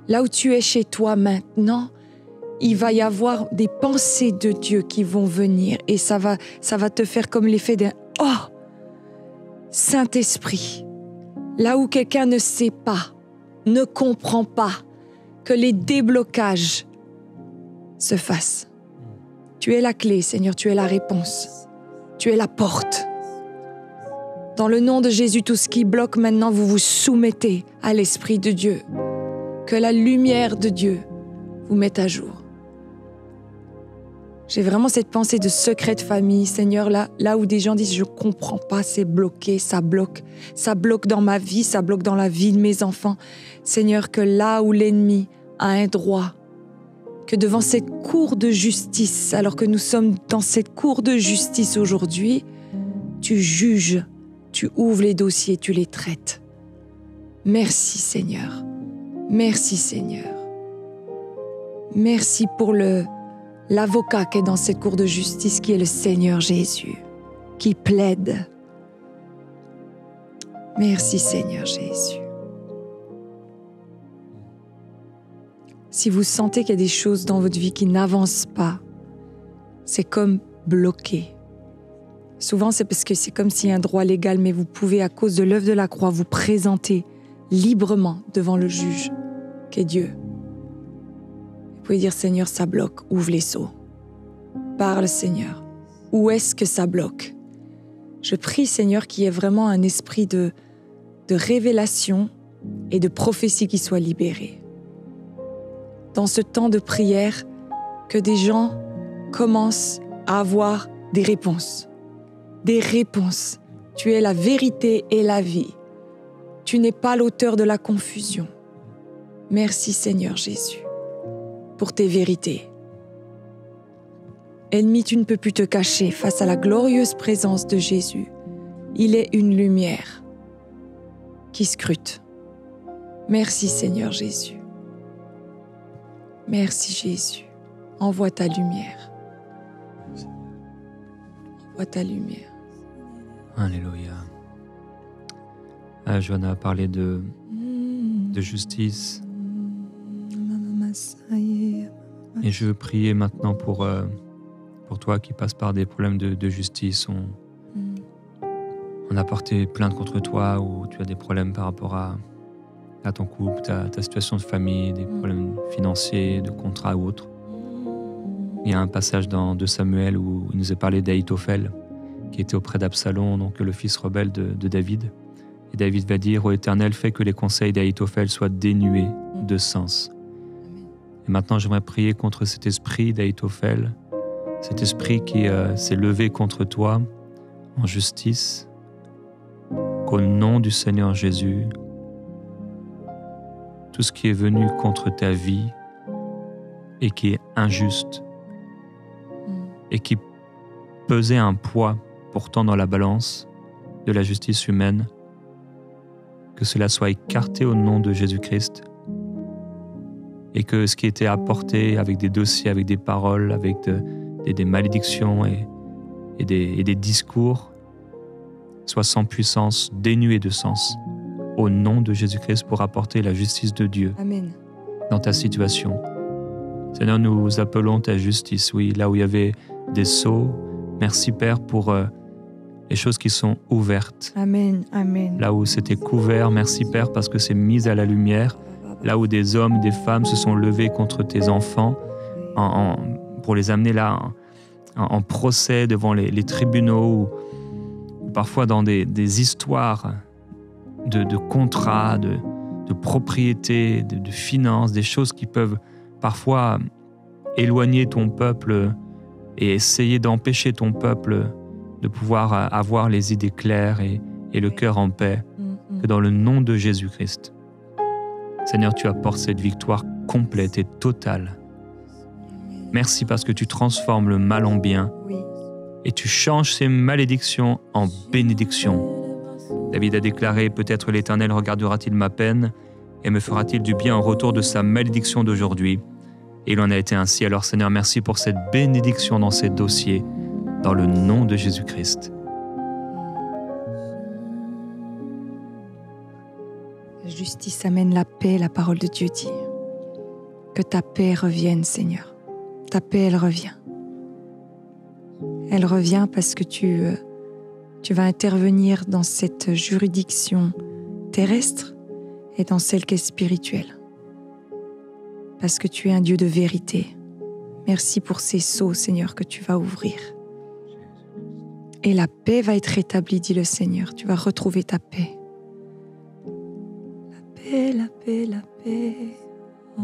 Là où tu es chez toi maintenant, il va y avoir des pensées de Dieu qui vont venir et ça va te faire comme l'effet d'un « Oh !» Saint-Esprit, là où quelqu'un ne sait pas, ne comprend pas, que les déblocages se fassent. Tu es la clé, Seigneur, tu es la réponse. Tu es la porte. Dans le nom de Jésus, tout ce qui bloque maintenant, vous vous soumettez à l'Esprit de Dieu. Que la lumière de Dieu vous mette à jour. J'ai vraiment cette pensée de secret de famille, Seigneur, là où des gens disent « je comprends pas, c'est bloqué, ça bloque dans ma vie, ça bloque dans la vie de mes enfants. » Seigneur, que là où l'ennemi a un droit, que devant cette cour de justice, alors que nous sommes dans cette cour de justice aujourd'hui, tu juges, tu ouvres les dossiers, tu les traites. Merci Seigneur, merci Seigneur. Merci pour l'avocat qui est dans cette cour de justice, qui est le Seigneur Jésus, qui plaide. Merci Seigneur Jésus. Si vous sentez qu'il y a des choses dans votre vie qui n'avancent pas, c'est comme bloqué. Souvent, c'est parce que c'est comme s'il y a un droit légal, mais vous pouvez, à cause de l'œuvre de la croix, vous présenter librement devant le juge, qu'est Dieu. Vous pouvez dire, Seigneur, ça bloque, ouvre les seaux. Parle, Seigneur. Où est-ce que ça bloque? Je prie, Seigneur, qu'il y ait vraiment un esprit de révélation et de prophétie qui soit libéré. Dans ce temps de prière, que des gens commencent à avoir des réponses. Des réponses. Tu es la vérité et la vie. Tu n'es pas l'auteur de la confusion. Merci, Seigneur Jésus, pour tes vérités. Ennemi, tu ne peux plus te cacher face à la glorieuse présence de Jésus. Il est une lumière qui scrute. Merci Seigneur Jésus. Merci Jésus. Envoie ta lumière. Envoie ta lumière. Alléluia. Johanna a parlé de justice. Et je veux prier maintenant pour toi qui passes par des problèmes de justice. On a porté plainte contre toi ou tu as des problèmes par rapport à ton couple, ta situation de famille, des problèmes financiers, de contrat ou autre. Il y a un passage dans 2 Samuel où il nous est parlé d'Ahitophel, qui était auprès d'Absalom, donc le fils rebelle de David. Et David va dire « Ô Éternel, fais que les conseils d'Ahitophel soient dénués de sens. » Et maintenant, j'aimerais prier contre cet esprit d'Ahitophel, cet esprit qui s'est levé contre toi en justice, qu'au nom du Seigneur Jésus, tout ce qui est venu contre ta vie et qui est injuste et qui pesait un poids pourtant dans la balance de la justice humaine, que cela soit écarté au nom de Jésus-Christ et que ce qui était apporté avec des dossiers, avec des paroles, avec des malédictions et des discours soit sans puissance, dénué de sens, au nom de Jésus-Christ pour apporter la justice de Dieu Amen. Dans ta situation. Seigneur, nous appelons ta justice, oui, là où il y avait des sceaux. Merci Père pour les choses qui sont ouvertes. Amen. Amen. Là où c'était couvert, merci Père parce que c'est mis à la lumière. Là où des hommes, des femmes se sont levés contre tes enfants pour les amener là en procès devant les tribunaux ou parfois dans des histoires de contrats, de propriétés, de finances, des choses qui peuvent parfois éloigner ton peuple et essayer d'empêcher ton peuple de pouvoir avoir les idées claires et le cœur en paix, que dans le nom de Jésus-Christ, Seigneur, tu apportes cette victoire complète et totale. Merci parce que tu transformes le mal en bien et tu changes ces malédictions en bénédictions. David a déclaré, peut-être l'Éternel regardera-t-il ma peine et me fera-t-il du bien en retour de sa malédiction d'aujourd'hui. Et il en a été ainsi. Alors Seigneur, merci pour cette bénédiction dans ces dossiers, dans le nom de Jésus-Christ. La justice amène la paix, la parole de Dieu dit. Que ta paix revienne, Seigneur. Ta paix, elle revient. Elle revient parce que tu vas intervenir dans cette juridiction terrestre et dans celle qui est spirituelle. Parce que tu es un Dieu de vérité. Merci pour ces seaux, Seigneur, que tu vas ouvrir. Et la paix va être rétablie, dit le Seigneur. Tu vas retrouver ta paix. La paix, la paix, la paix. Oh.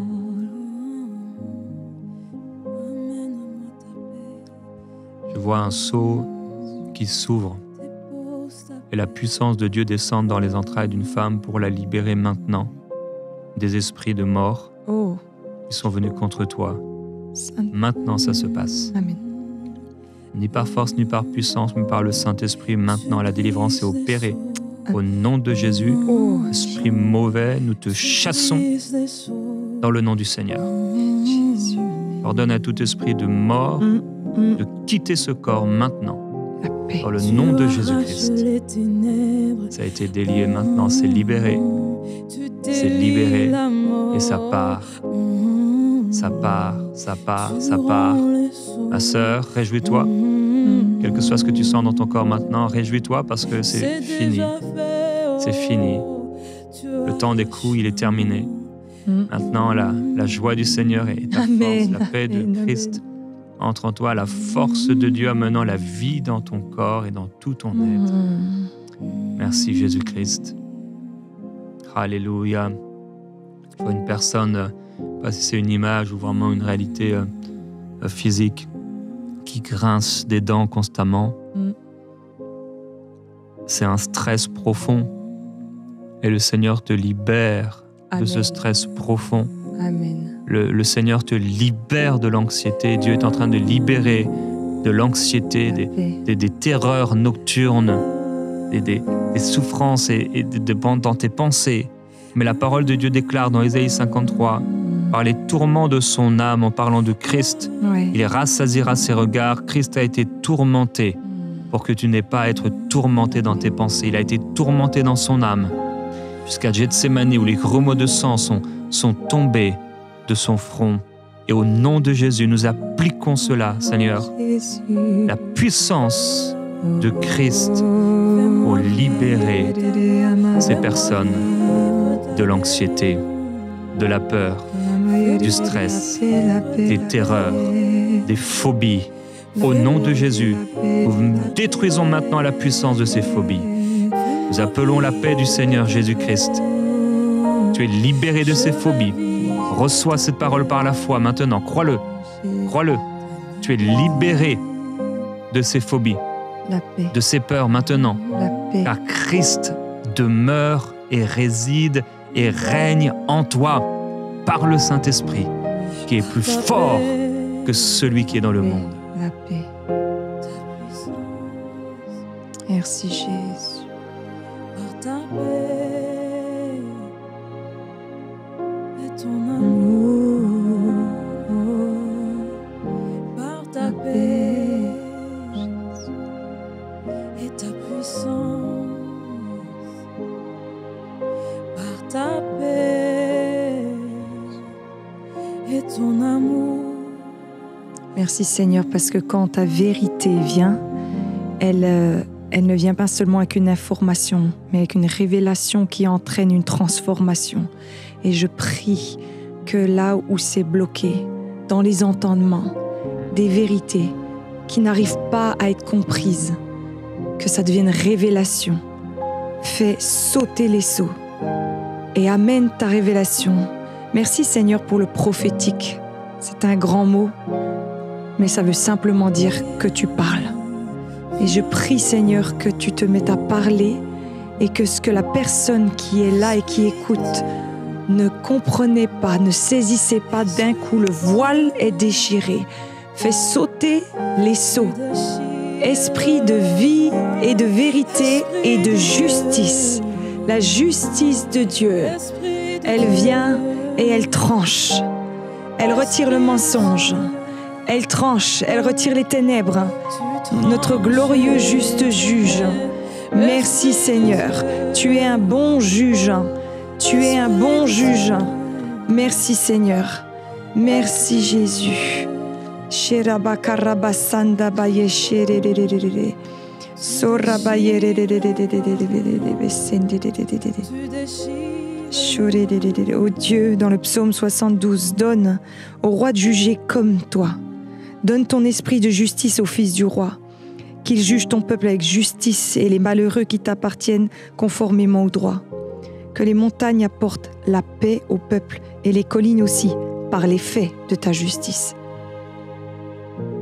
Je vois un seau qui s'ouvre et la puissance de Dieu descend dans les entrailles d'une femme pour la libérer maintenant des esprits de mort qui sont venus contre toi. Maintenant, ça se passe. Amen. Ni par force, ni par puissance, mais par le Saint-Esprit, maintenant, la délivrance est opérée. Au nom de Jésus, esprit mauvais, nous te chassons dans le nom du Seigneur. Jésus. Ordonne à tout esprit de mort de quitter ce corps maintenant, La paix. dans le nom de Jésus-Christ. Ça a été délié maintenant, c'est libéré. C'est libéré et ça part. Ça part, ça part, ça part. Ma sœur, réjouis-toi. Quel que soit ce que tu sens dans ton corps maintenant, réjouis-toi parce que c'est fini. C'est fini. Le temps des coups, il est terminé. Maintenant, la joie du Seigneur et ta Amen. force, la paix de Amen. Christ entre en toi, la force de Dieu amenant la vie dans ton corps et dans tout ton être. Merci Jésus-Christ. Alléluia. Il faut une personne, pas si c'est une image ou vraiment une réalité physique, qui grince des dents constamment. C'est un stress profond. Et le Seigneur te libère de ce Amen. stress profond. Amen. Le Seigneur te libère de l'anxiété. Dieu est en train de libérer de l'anxiété, La paix. des terreurs nocturnes, des souffrances dans tes pensées. Mais la parole de Dieu déclare dans Ésaïe 53, par les tourments de son âme, en parlant de Christ, Ouais. il rassasiera ses regards. Christ a été tourmenté pour que tu n'aies pas à être tourmenté dans tes pensées. Il a été tourmenté dans son âme, jusqu'à Gethsémani, où les grumeaux de sang sont tombés de son front. Et au nom de Jésus, nous appliquons cela, Seigneur, Jésus. la puissance de Christ pour libérer ces personnes de l'anxiété, de la peur, du stress, des terreurs, des phobies. Au nom de Jésus, nous détruisons maintenant la puissance de ces phobies. Nous appelons la paix du Seigneur Jésus-Christ. Tu es libéré de ces phobies. Reçois cette parole par la foi maintenant. Crois-le. Crois-le. Tu es libéré de ces phobies, La paix. de ces peurs maintenant. La paix. Car Christ demeure et réside et règne en toi par le Saint-Esprit, qui est plus fort que celui qui est dans le monde. La paix. Merci Jésus. Par ta paix et ton amour, par ta paix et ta puissance, par ta paix et ton amour. Merci Seigneur, parce que quand ta vérité vient, elle ne vient pas seulement avec une information, mais avec une révélation qui entraîne une transformation. Et je prie que là où c'est bloqué, dans les entendements, des vérités qui n'arrivent pas à être comprises, que ça devienne révélation. Fais sauter les seaux et amène ta révélation. Merci Seigneur pour le prophétique. C'est un grand mot, mais ça veut simplement dire que tu parles. Et je prie Seigneur que tu te mettes à parler et que ce que la personne qui est là et qui écoute ne comprenait pas, ne saisissait pas, d'un coup le voile est déchiré. Fais sauter les seaux. Esprit de vie et de vérité et de justice. La justice de Dieu, elle vient et elle tranche. Elle retire le mensonge. Elle tranche, elle retire les ténèbres. Notre glorieux juste juge. Merci Seigneur. Tu es un bon juge. Tu es un bon juge. Merci Seigneur. Merci Jésus. Ô Dieu, dans le psaume 72, donne au roi de juger comme toi. Donne ton esprit de justice au fils du roi, qu'il juge ton peuple avec justice et les malheureux qui t'appartiennent conformément au droit. Que les montagnes apportent la paix au peuple et les collines aussi, par les faits de ta justice.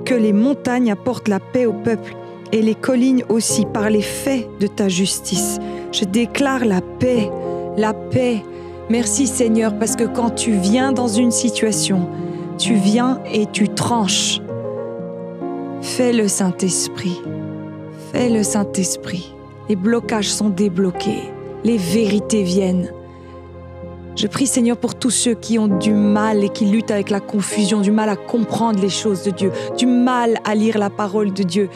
Que les montagnes apportent la paix au peuple et les collines aussi, par les faits de ta justice. Je déclare la paix, la paix. Merci Seigneur, parce que quand tu viens dans une situation, tu viens et tu tranches. Fais-le Saint-Esprit, fais-le Saint-Esprit. Les blocages sont débloqués, les vérités viennent. Je prie Seigneur pour tous ceux qui ont du mal et qui luttent avec la confusion, du mal à comprendre les choses de Dieu, du mal à lire la parole de Dieu.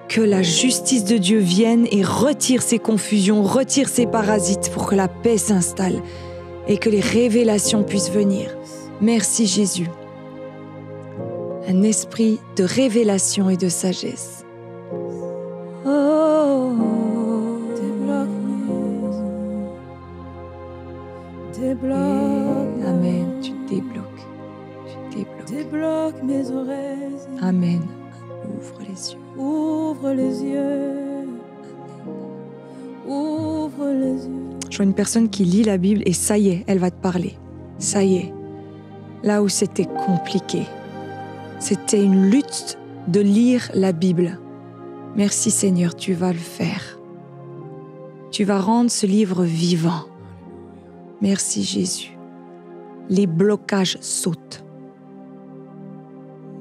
Que la justice de Dieu vienne et retire ces confusions, retire ces parasites pour que la paix s'installe et que les révélations puissent venir. Merci Jésus. Un esprit de révélation et de sagesse. Oh, débloque. Amen. Tu débloques. Tu débloques. Débloque mes oreilles. Amen. Ouvre les yeux. Ouvre les yeux. Ouvre les yeux. Je vois une personne qui lit la Bible et ça y est, elle va te parler. Ça y est. Là où c'était compliqué, c'était une lutte de lire la Bible. Merci Seigneur, tu vas le faire. Tu vas rendre ce livre vivant. Merci Jésus. Les blocages sautent.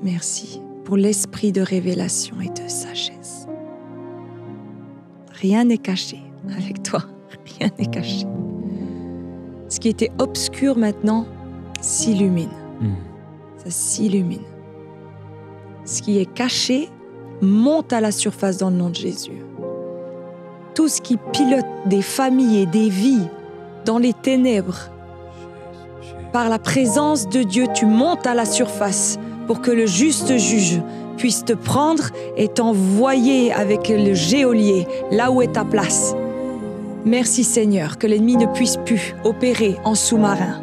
Merci pour l'esprit de révélation et de sagesse. Rien n'est caché avec toi. Rien n'est caché. Ce qui était obscur maintenant s'illumine. Ça s'illumine. Ce qui est caché monte à la surface dans le nom de Jésus. Tout ce qui pilote des familles et des vies dans les ténèbres, par la présence de Dieu, tu montes à la surface pour que le juste juge puisse te prendre et t'envoyer avec le geôlier là où est ta place. Merci Seigneur, que l'ennemi ne puisse plus opérer en sous-marin.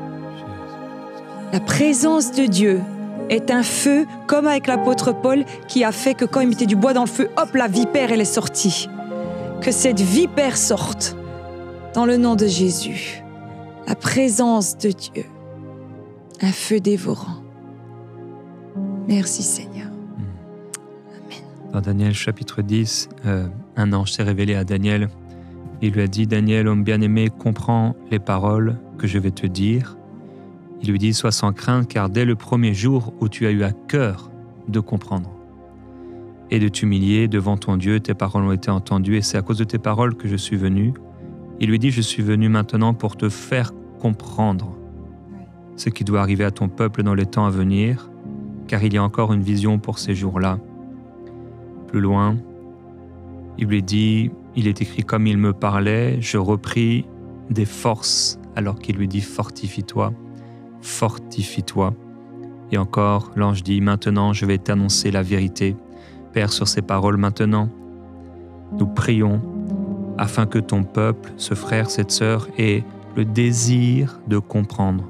La présence de Dieu est un feu, comme avec l'apôtre Paul, qui a fait que quand il mettait du bois dans le feu, hop, la vipère, elle est sortie. Que cette vipère sorte, dans le nom de Jésus. La présence de Dieu, un feu dévorant. Merci Seigneur. Amen. Dans Daniel chapitre 10, un ange s'est révélé à Daniel. Il lui a dit, Daniel, homme bien-aimé, comprends les paroles que je vais te dire. Il lui dit, sois sans crainte, car dès le premier jour où tu as eu à cœur de comprendre et de t'humilier devant ton Dieu, tes paroles ont été entendues et c'est à cause de tes paroles que je suis venu. Il lui dit, je suis venu maintenant pour te faire comprendre ce qui doit arriver à ton peuple dans les temps à venir, car il y a encore une vision pour ces jours-là. Plus loin, il lui dit, il est écrit comme il me parlait, je repris des forces alors qu'il lui dit fortifie-toi, fortifie-toi. Et encore, l'ange dit, maintenant je vais t'annoncer la vérité. Père, sur ces paroles maintenant, nous prions afin que ton peuple, ce frère, cette sœur, ait le désir de comprendre,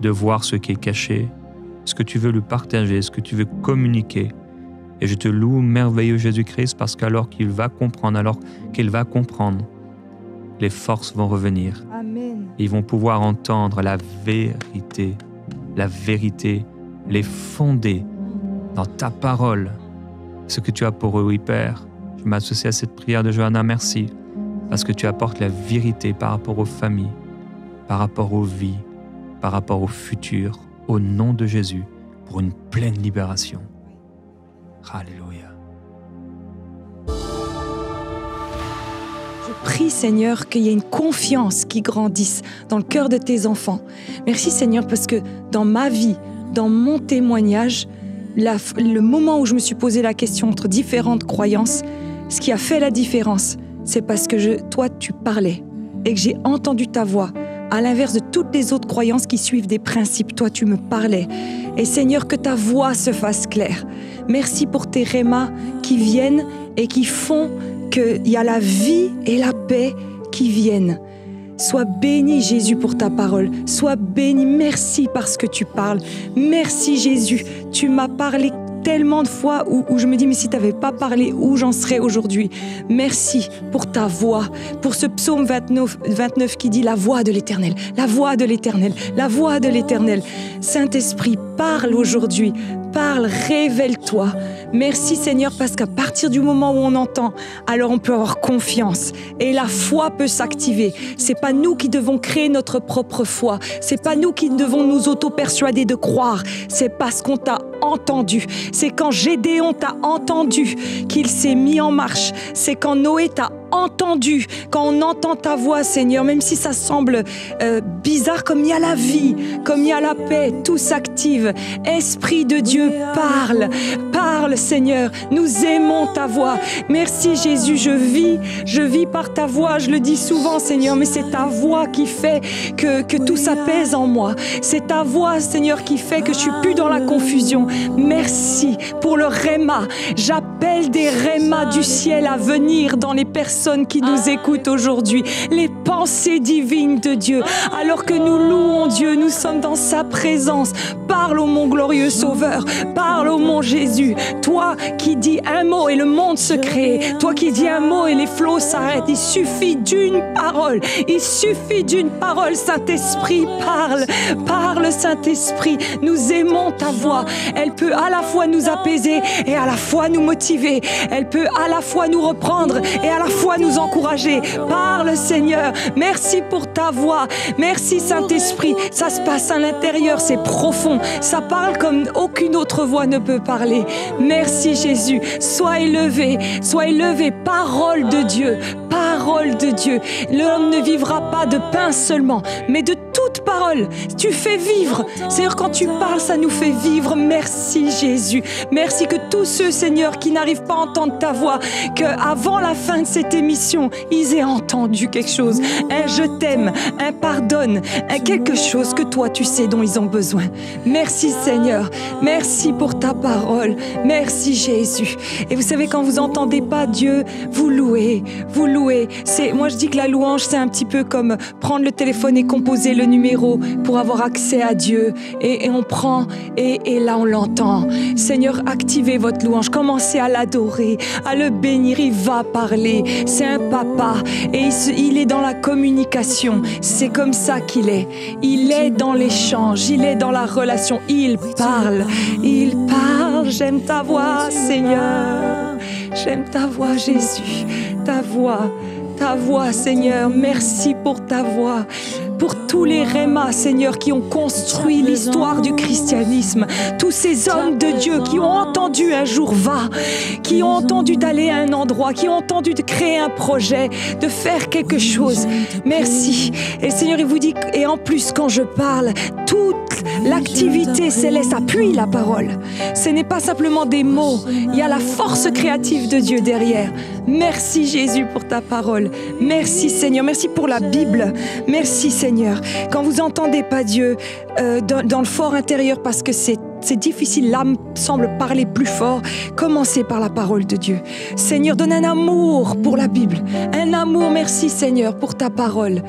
de voir ce qui est caché, ce que tu veux lui partager, ce que tu veux communiquer. Et je te loue, merveilleux Jésus-Christ, parce qu'alors qu'il va comprendre, alors qu'il va comprendre, les forces vont revenir. Amen. Et ils vont pouvoir entendre la vérité, les fonder dans ta parole, ce que tu as pour eux, oui Père. Je m'associe à cette prière de Johanna, merci, parce que tu apportes la vérité par rapport aux familles, par rapport aux vies, par rapport au futur, au nom de Jésus, pour une pleine libération. Alléluia. Je prie, Seigneur, qu'il y ait une confiance qui grandisse dans le cœur de tes enfants. Merci, Seigneur, parce que dans ma vie, dans mon témoignage, le moment où je me suis posé la question entre différentes croyances, ce qui a fait la différence, c'est parce que toi, tu parlais et que j'ai entendu ta voix. À l'inverse de toutes les autres croyances qui suivent des principes, toi, tu me parlais. Et Seigneur, que ta voix se fasse claire. Merci pour tes rémas qui viennent et qui font qu'il y a la vie et la paix qui viennent. Sois béni, Jésus, pour ta parole. Sois béni. Merci parce que tu parles. Merci, Jésus. Tu m'as parlé tellement de fois où je me dis, mais si tu n'avais pas parlé, où j'en serais aujourd'hui? Merci pour ta voix, pour ce psaume 29 qui dit la voix de l'Éternel, la voix de l'Éternel, la voix de l'Éternel. Saint-Esprit, parle aujourd'hui, parle, révèle-toi. Merci Seigneur, parce qu'à partir du moment où on entend, alors on peut avoir confiance et la foi peut s'activer. C'est pas nous qui devons créer notre propre foi, c'est pas nous qui devons nous auto-persuader de croire, c'est parce qu'on t'a entendu. C'est quand Gédéon t'a entendu qu'il s'est mis en marche. C'est quand Noé t'a entendu, quand on entend ta voix, Seigneur, même si ça semble bizarre, comme il y a la vie, comme il y a la paix, tout s'active. Esprit de Dieu, parle, parle, Seigneur. Nous aimons ta voix. Merci, Jésus, je vis par ta voix. Je le dis souvent, Seigneur, mais c'est ta voix qui fait que tout s'apaise en moi. C'est ta voix, Seigneur, qui fait que je suis plus dans la confusion. Merci pour le réma. J'appelle des rémas du ciel à venir dans les personnes qui nous écoutent aujourd'hui, les pensées divines de Dieu. Alors que nous louons Dieu, nous sommes dans sa présence. Parle, ô mon glorieux Sauveur, parle, ô mon Jésus. Toi qui dis un mot et le monde se crée. Toi qui dis un mot et les flots s'arrêtent. Il suffit d'une parole. Il suffit d'une parole. Saint-Esprit, parle. Parle, Saint-Esprit. Nous aimons ta voix. Elle peut à la fois nous apaiser et à la fois nous motiver. Elle peut à la fois nous reprendre et à la fois nous encourager. Parle, Seigneur. Merci pour ta voix. Merci, Saint-Esprit. Ça se passe à l'intérieur, c'est profond. Ça parle comme aucune autre voix ne peut parler. Merci, Jésus. Sois élevé. Sois élevé. Parole de Dieu. Parole de Dieu. L'homme ne vivra pas de pain seulement, mais de toute parole. Tu fais vivre. Seigneur, quand tu parles, ça nous fait vivre. Merci, Jésus. Merci que tous ceux, Seigneur, qui n'arrivent pas à entendre ta voix, qu'avant la fin de cette émission, ils aient entendu quelque chose. Un je t'aime, un pardonne, quelque chose que toi, tu sais dont ils ont besoin. Merci, Seigneur. Merci pour ta parole. Merci, Jésus. Et vous savez, quand vous n'entendez pas Dieu, vous louez. Vous louez. Moi, je dis que la louange, c'est un petit peu comme prendre le téléphone et composer le numéro pour avoir accès à Dieu. Et on prend et là, on l'entend. Seigneur, activez votre louange. Commencez à l'adorer, à le bénir. Il va parler. C'est un papa et il est dans la communication. C'est comme ça qu'il est. Il est dans l'échange. Il est dans la relation. Il parle. Il parle. J'aime ta voix, Seigneur. J'aime ta voix, Jésus. Ta voix, Seigneur. Merci pour ta voix. Pour tous les rémas, Seigneur, qui ont construit l'histoire du christianisme. Tous ces hommes de Dieu qui ont entendu un jour va, qui ont entendu d'aller à un endroit, qui ont entendu de créer un projet, de faire quelque chose. Merci. Et Seigneur, il vous dit, et en plus, quand je parle, toute l'activité céleste appuie la parole. Ce n'est pas simplement des mots. Il y a la force créative de Dieu derrière. Merci, Jésus, pour ta parole. Merci, Seigneur. Merci pour la Bible. Merci, Seigneur. Quand vous n'entendez pas Dieu dans le fort intérieur parce que c'est difficile, l'âme semble parler plus fort, commencez par la parole de Dieu. Seigneur, donne un amour pour la Bible. Un amour, merci Seigneur, pour ta parole.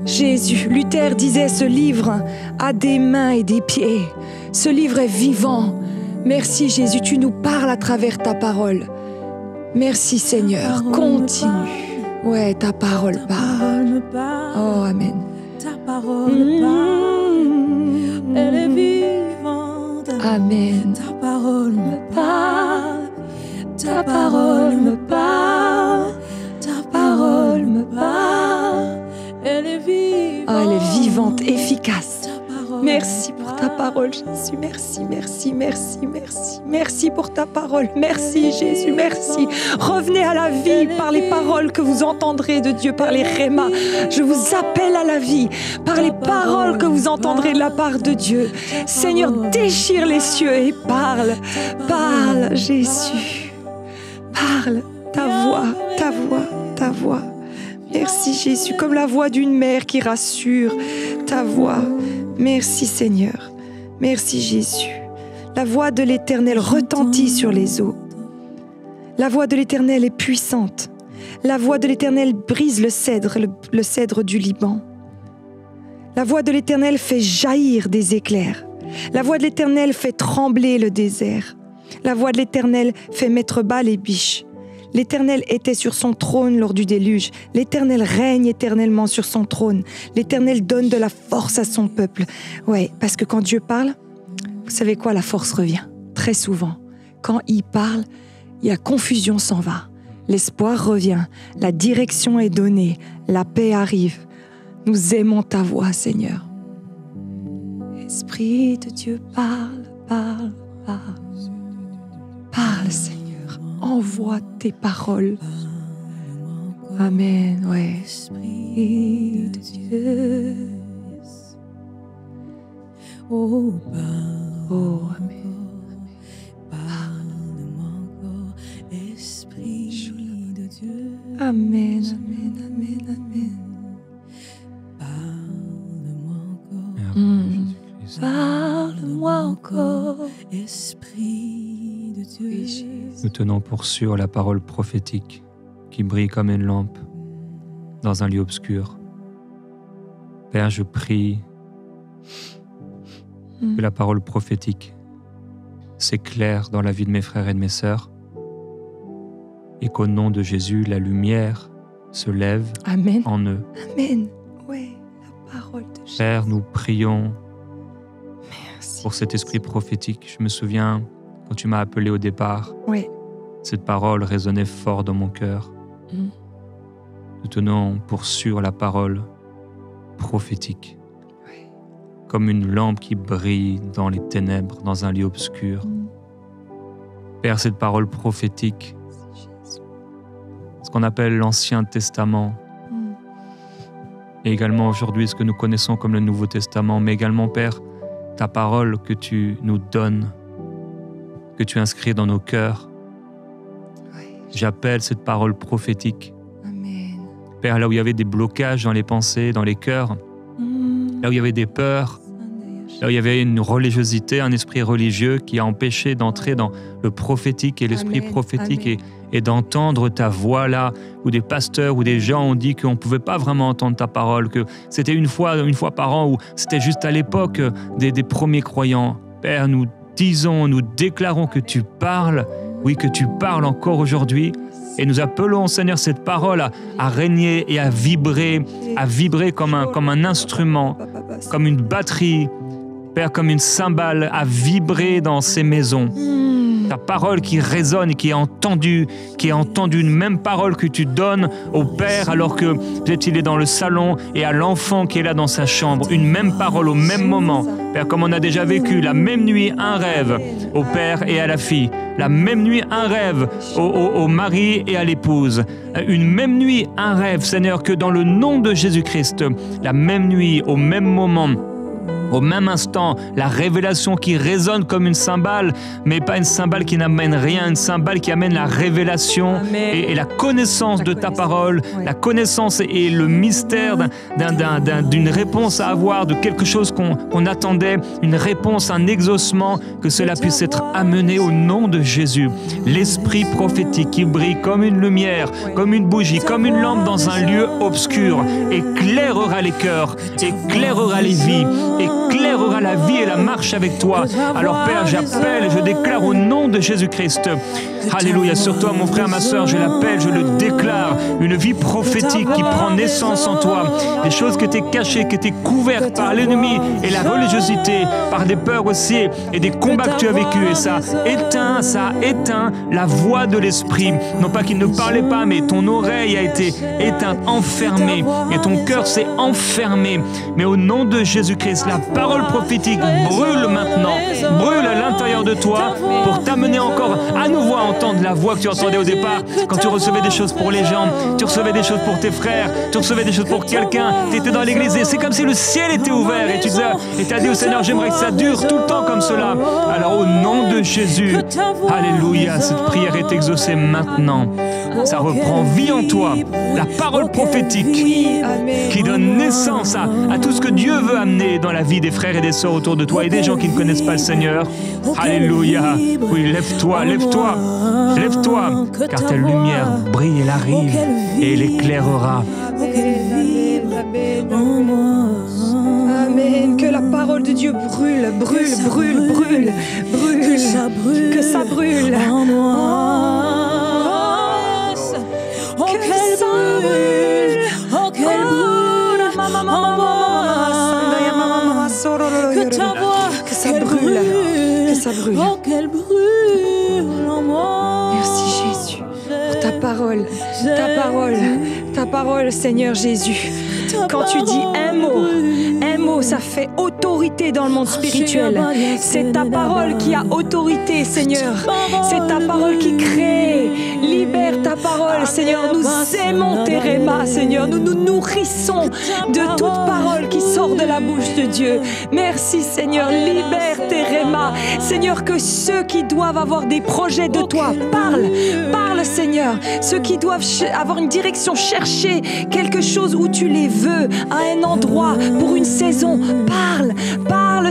Jésus, Luther disait, ce livre a des mains et des pieds. Ce livre est vivant. Merci Jésus, tu nous parles à travers ta parole. Merci Seigneur, continue. Ouais, ta parole parle. Oh, Amen. Ta parole parle, elle est vivante. Amen. Ta parole me parle, ta parole me parle, ta parole me parle, elle est vivante. Oh, elle est vivante, efficace. Ta Merci pour ta parole, Jésus. Merci, merci, merci, merci. Merci pour ta parole. Merci, Jésus, merci. Revenez à la vie par les paroles que vous entendrez de Dieu, par les rémas. Je vous appelle à la vie par les paroles que vous entendrez de la part de Dieu. Seigneur, déchire les cieux et parle. Parle, Jésus. Parle, ta voix, ta voix, ta voix. Merci, Jésus, comme la voix d'une mère qui rassure, ta voix. Merci Seigneur, merci Jésus. La voix de l'Éternel retentit sur les eaux. La voix de l'Éternel est puissante. La voix de l'Éternel brise le cèdre du Liban. La voix de l'Éternel fait jaillir des éclairs. La voix de l'Éternel fait trembler le désert. La voix de l'Éternel fait mettre bas les biches. L'Éternel était sur son trône lors du déluge. L'Éternel règne éternellement sur son trône. L'Éternel donne de la force à son peuple. Ouais, parce que quand Dieu parle, vous savez quoi, la force revient. Très souvent. Quand il parle, il y a confusion s'en va. L'espoir revient. La direction est donnée. La paix arrive. Nous aimons ta voix, Seigneur. Esprit de Dieu, parle, parle, parle. Parle, Seigneur. Envoie tes paroles. Amen, ouais. Esprit de Dieu. Oh, amen. Parle-moi encore, Esprit de Dieu. Amen, amen, amen, amen. Parle-moi encore, Esprit de Dieu. Oui, Jésus. Nous tenons pour sûr la parole prophétique qui brille comme une lampe dans un lieu obscur. Père, je prie que la parole prophétique s'éclaire dans la vie de mes frères et de mes sœurs et qu'au nom de Jésus, la lumière se lève Amen. En eux. Amen. Ouais, la parole de Jésus. Père, nous prions Merci. pour cet esprit prophétique. Je me souviens, quand tu m'as appelé au départ, Ouais. cette parole résonnait fort dans mon cœur. Nous tenons pour sûr la parole prophétique, Ouais. comme une lampe qui brille dans les ténèbres, dans un lieu obscur. Père, cette parole prophétique, ce qu'on appelle l'Ancien Testament, et également aujourd'hui ce que nous connaissons comme le Nouveau Testament, mais également, Père, ta parole que tu nous donnes, que tu inscris dans nos cœurs. Ouais. J'appelle cette parole prophétique. Amen. Père, là où il y avait des blocages dans les pensées, dans les cœurs, là où il y avait des peurs, là où il y avait une religiosité, un esprit religieux qui a empêché d'entrer dans le prophétique et l'esprit Amen. prophétique Amen. et d'entendre ta voix là, où des pasteurs ou des gens ont dit qu'on ne pouvait pas vraiment entendre ta parole, que c'était une fois par an, ou c'était juste à l'époque des premiers croyants. Père, nous disons, nous déclarons que tu parles, oui, que tu parles encore aujourd'hui, et nous appelons, Seigneur, cette parole à régner et à vibrer comme un instrument, comme une batterie, Père, comme une cymbale, à vibrer dans ces maisons. Ta parole qui résonne et qui est entendue, une même parole que tu donnes au Père alors que peut-être il est dans le salon, et à l'enfant qui est là dans sa chambre, une même parole au même moment. Père, comme on a déjà vécu, la même nuit, un rêve au Père et à la fille, la même nuit, un rêve au mari et à l'épouse, une même nuit, un rêve, Seigneur, que dans le nom de Jésus-Christ, la même nuit, au même moment, au même instant, la révélation qui résonne comme une cymbale, mais pas une cymbale qui n'amène rien, une cymbale qui amène la révélation et la connaissance de ta parole, la connaissance et le mystère d'une réponse à avoir, de quelque chose qu'on attendait, une réponse, un exaucement, que cela puisse être amené au nom de Jésus. L'esprit prophétique qui brille comme une lumière, comme une bougie, comme une lampe dans un lieu obscur, éclairera les cœurs, éclairera les vies, éclairera la vie et la marche avec toi. Alors Père, j'appelle et je déclare au nom de Jésus-Christ. Alléluia, sur toi mon frère, ma soeur, je l'appelle, je le déclare, une vie prophétique qui prend naissance en toi. Des choses qui étaient cachées, qui étaient couvertes par l'ennemi et la religiosité, par des peurs aussi et des combats que tu as vécus. Et ça a éteint la voix de l'esprit. Non pas qu'il ne parlait pas, mais ton oreille a été éteinte, enfermée, et ton cœur s'est enfermé. Mais au nom de Jésus-Christ, la parole prophétique brûle maintenant, brûle à l'intérieur de toi pour t'amener encore à nouveau à entendre la voix que tu entendais au départ quand tu recevais des choses pour les gens, tu recevais des choses pour tes frères, tu recevais des choses pour quelqu'un, tu étais dans l'église et c'est comme si le ciel était ouvert et tu as dit au Seigneur, j'aimerais que ça dure tout le temps comme cela. Alors au nom de Jésus, alléluia, cette prière est exaucée maintenant. Ça reprend vie en toi, la parole prophétique qui donne naissance à tout ce que Dieu veut amener dans la vie des frères frères et des sœurs autour de toi et des gens qui ne connaissent pas le Seigneur. Alléluia. Oui, lève-toi, lève-toi, lève-toi, car ta lumière brille, elle arrive et elle éclairera. Amen. Que la parole de Dieu brûle, brûle, brûle, brûle, brûle. Que ça brûle. En moi. Oh, qu'elle brûle. Oh, qu'elle brûle. En moi. Que ta voix, que ça brûle. Que ça brûle. Oh, qu'elle brûle en moi. Merci Jésus pour ta parole, ta parole, Seigneur Jésus. Quand tu dis un mot, ça fait autorité dans le monde spirituel. C'est ta parole qui a autorité, Seigneur. C'est ta parole qui crée. Libère ta parole, Seigneur. Nous aimons tes rémas, Seigneur. Nous nous nourrissons de toute parole qui sort de la bouche de Dieu. Merci, Seigneur. Libère tes rémas. Seigneur, que ceux qui doivent avoir des projets de toi, parle, Seigneur. Ceux qui doivent avoir une direction, chercher quelque chose où tu les veux, à un endroit, pour une saison, parle,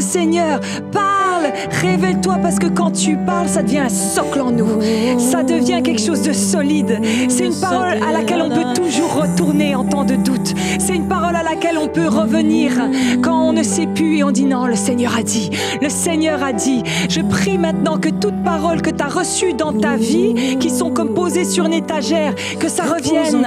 Seigneur. Parle, révèle-toi, parce que quand tu parles, ça devient un socle en nous. Ça devient quelque chose de solide. C'est une parole à laquelle on peut toujours retourner en temps de doute. C'est une parole à laquelle on peut revenir quand on ne sait plus et on dit non, le Seigneur a dit. Le Seigneur a dit. Je prie maintenant que toute parole que tu as reçue dans ta vie, qui sont comme posées sur une étagère, que ça revienne,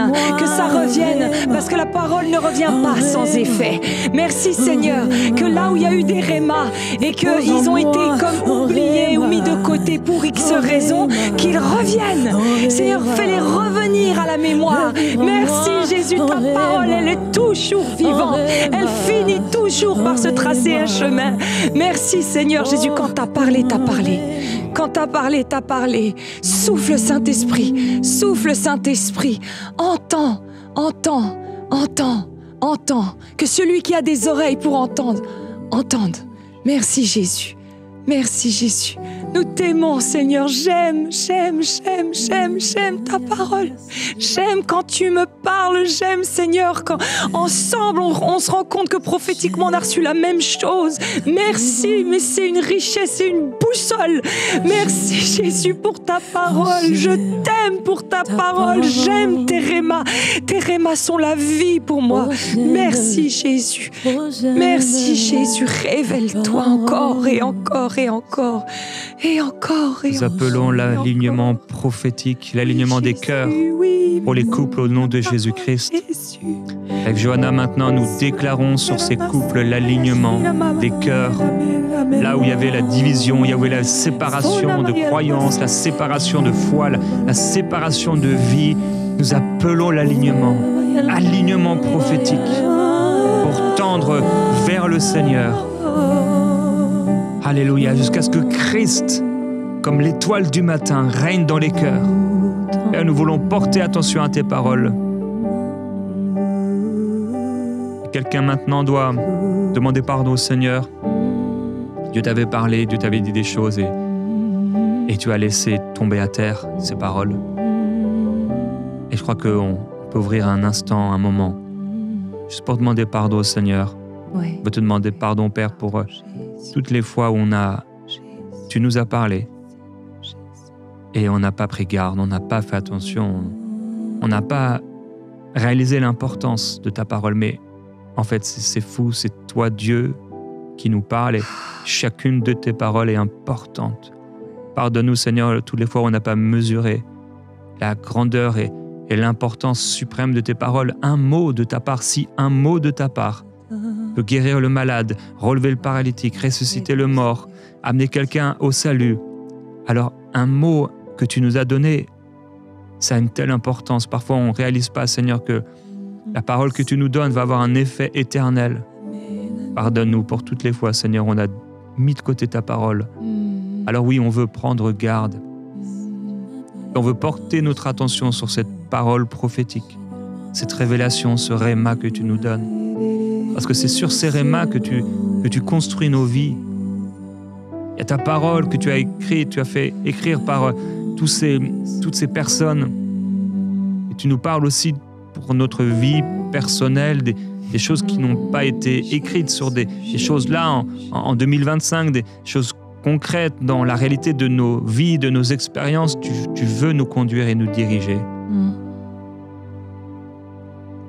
parce que la parole ne revient pas sans effet. Merci Seigneur, que là où il y a eu des rémas et qu'ils ont été comme oubliés ou mis de côté pour X raisons, qu'ils reviennent. Seigneur, fais-les revenir à la mémoire. Merci Jésus, ta parole, elle est toujours vivante. Elle finit toujours par se tracer un chemin. Merci Seigneur Jésus, quand t'as parlé, t'as parlé. Quand t'as parlé, t'as parlé. Souffle Saint-Esprit, souffle Saint-Esprit. Entends. Que celui qui a des oreilles pour entendre, entende. Merci Jésus. Merci Jésus. Nous t'aimons Seigneur. J'aime ta parole. J'aime quand tu me parles. J'aime Seigneur quand ensemble on se rend compte que prophétiquement on a reçu la même chose. Merci, mais c'est une richesse, c'est une boussole. Merci Jésus pour ta parole. Je t'aime pour ta parole. J'aime tes rémas. Tes rémas sont la vie pour moi. Merci Jésus. Merci Jésus. Révèle-toi encore et encore. Nous appelons l'alignement prophétique, l'alignement des cœurs pour les couples au nom de Jésus-Christ. Avec Johanna maintenant, nous déclarons sur ces couples l'alignement des cœurs. Là où il y avait la division, il y avait la séparation de croyances, la séparation de foi, la séparation de vie, nous appelons l'alignement prophétique pour tendre vers le Seigneur. Alléluia, jusqu'à ce que Christ, comme l'étoile du matin, règne dans les cœurs. Et nous voulons porter attention à tes paroles. Quelqu'un maintenant doit demander pardon au Seigneur. Dieu t'avait parlé, Dieu t'avait dit des choses et tu as laissé tomber à terre ces paroles. Et je crois qu'on peut ouvrir un instant, un moment, juste pour demander pardon au Seigneur. Oui. Je veux te demander pardon, Père, pour toutes les fois où tu nous as parlé et on n'a pas pris garde, on n'a pas fait attention, on n'a pas réalisé l'importance de ta parole. Mais en fait, c'est fou, c'est toi, Dieu, qui nous parle et chacune de tes paroles est importante. Pardonne-nous, Seigneur, toutes les fois où on n'a pas mesuré la grandeur et l'importance suprême de tes paroles. Un mot de ta part, si un mot de ta part peut guérir le malade, relever le paralytique, ressusciter le mort, amener quelqu'un au salut. Alors, un mot que tu nous as donné, ça a une telle importance. Parfois, on ne réalise pas, Seigneur, que la parole que tu nous donnes va avoir un effet éternel. Pardonne-nous pour toutes les fois, Seigneur, on a mis de côté ta parole. Alors oui, on veut prendre garde. On veut porter notre attention sur cette parole prophétique, cette révélation, ce réma que tu nous donnes. Parce que c'est sur ces rémas que tu construis nos vies. Il y a ta parole que tu as écrite, tu as fait écrire par toutes ces personnes. Et tu nous parles aussi pour notre vie personnelle, des choses qui n'ont pas été écrites, sur des choses là en 2025, des choses concrètes dans la réalité de nos vies, de nos expériences. Tu veux nous conduire et nous diriger.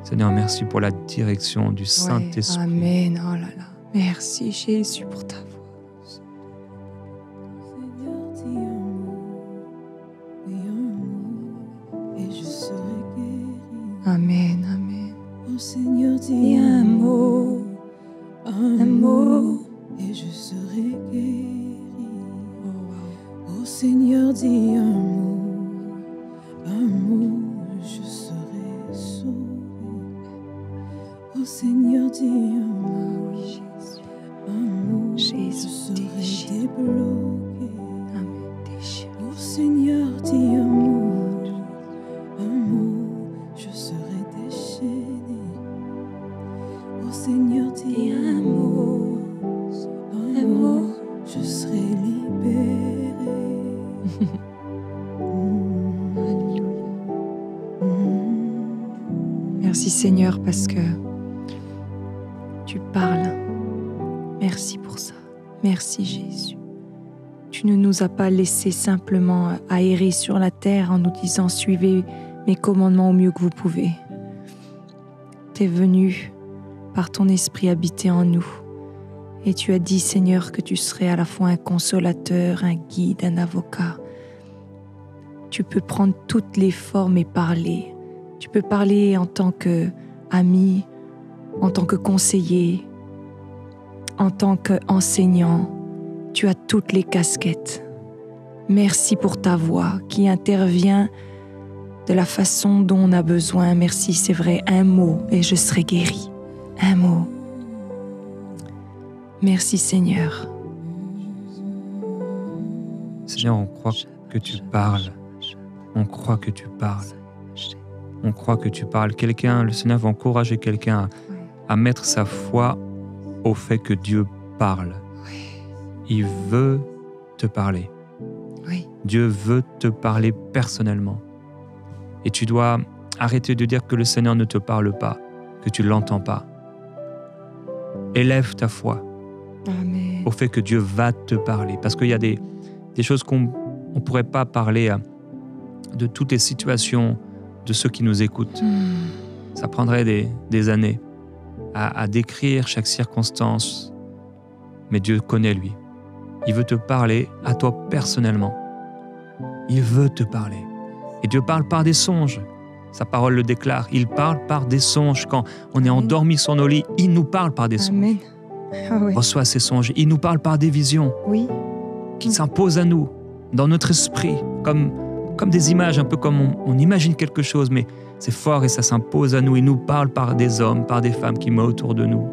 Seigneur, merci pour la direction du Saint-Esprit. Amen. Oh là là. Merci Jésus pour ta voix. Seigneur, dis un mot, oui un mot, et je serai guéri. Amen, amen. Oh Seigneur, dis un mot, et je serai guéri. Oh Seigneur, dis un mot, je serai sauvé. Oh Seigneur, dis un mot, je serai débloqué. Oh Seigneur, dis un mot, je serai déchaîné. Oh Seigneur, dis un mot, je serai libéré. Merci Seigneur parce que tu parles. Merci pour ça. Merci Jésus. Tu ne nous as pas laissé simplement aérer sur la terre en nous disant « Suivez mes commandements au mieux que vous pouvez ». Tu es venu par ton esprit habiter en nous. Et tu as dit Seigneur que tu serais à la fois un consolateur, un guide, un avocat. Tu peux prendre toutes les formes et parler. Tu peux parler en tant qu'ami, en tant que conseiller, en tant qu'enseignant. Tu as toutes les casquettes. Merci pour ta voix qui intervient de la façon dont on a besoin. Merci, c'est vrai, un mot et je serai guéri. Un mot. Merci Seigneur. Seigneur, on croit que tu parles. On croit que tu parles. On croit que tu parles. Le Seigneur va encourager quelqu'un à mettre sa foi au fait que Dieu parle. Il veut te parler. Dieu veut te parler personnellement. Et tu dois arrêter de dire que le Seigneur ne te parle pas, que tu ne l'entends pas. Élève ta foi Amen. au fait que Dieu va te parler. Parce qu'il y a des choses qu'on ne pourrait pas parler de toutes les situations de ceux qui nous écoutent. Ça prendrait des années à décrire chaque circonstance. Mais Dieu connaît lui. Il veut te parler à toi personnellement. Il veut te parler. Et Dieu parle par des songes. Sa parole le déclare. Il parle par des songes. Quand on est endormi sur nos lits, il nous parle par des songes. Amen. Ah oui. Reçoit ces songes. Il nous parle par des visions Oui. qui s'imposent à nous, dans notre esprit, comme des images, un peu comme on imagine quelque chose, mais c'est fort et ça s'impose à nous. Il nous parle par des hommes, par des femmes qui met autour de nous.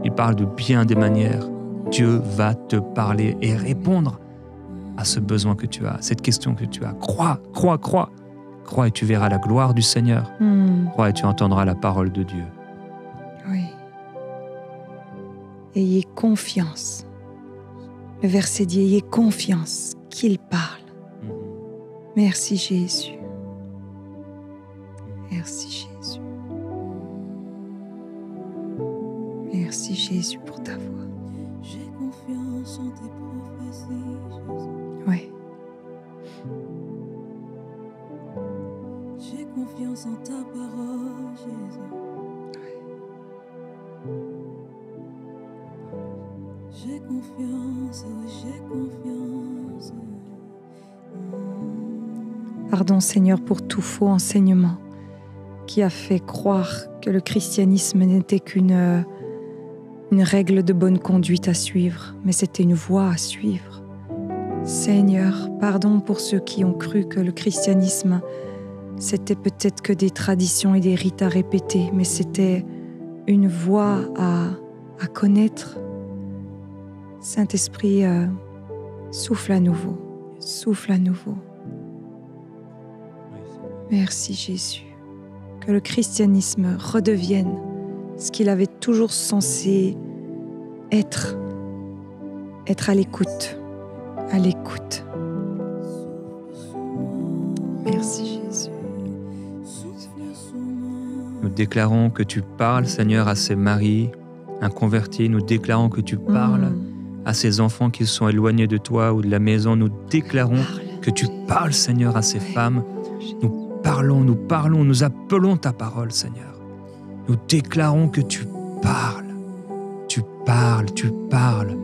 Il parle de bien des manières. Dieu va te parler et répondre à ce besoin que tu as, à cette question que tu as. Crois, crois, crois. Crois et tu verras la gloire du Seigneur. Crois et tu entendras la parole de Dieu. Oui. Ayez confiance. Le verset dit, ayez confiance qu'il parle. Merci Jésus. Merci Jésus. Merci Jésus pour ta voix. J'ai confiance en tes prophéties, Jésus. Oui. J'ai confiance en ta parole, Jésus. J'ai confiance, oui, j'ai confiance. Pardon Seigneur pour tout faux enseignement qui a fait croire que le christianisme n'était qu'une règle de bonne conduite à suivre, mais c'était une voie à suivre. Seigneur, pardon pour ceux qui ont cru que le christianisme, c'était peut-être que des traditions et des rites à répéter, mais c'était une voie à connaître. Saint-Esprit, souffle à nouveau, souffle à nouveau. Merci Jésus, que le christianisme redevienne ce qu'il avait toujours censé être à l'écoute, à l'écoute. Merci Jésus. Nous déclarons que tu parles, Seigneur, à ces maris inconvertis. Nous déclarons que tu parles à ces enfants qui sont éloignés de toi ou de la maison. Nous déclarons que tu parles, Seigneur, à ces femmes. Nous parlons, nous appelons ta parole, Seigneur. Nous déclarons que tu parles. Tu parles, tu parles.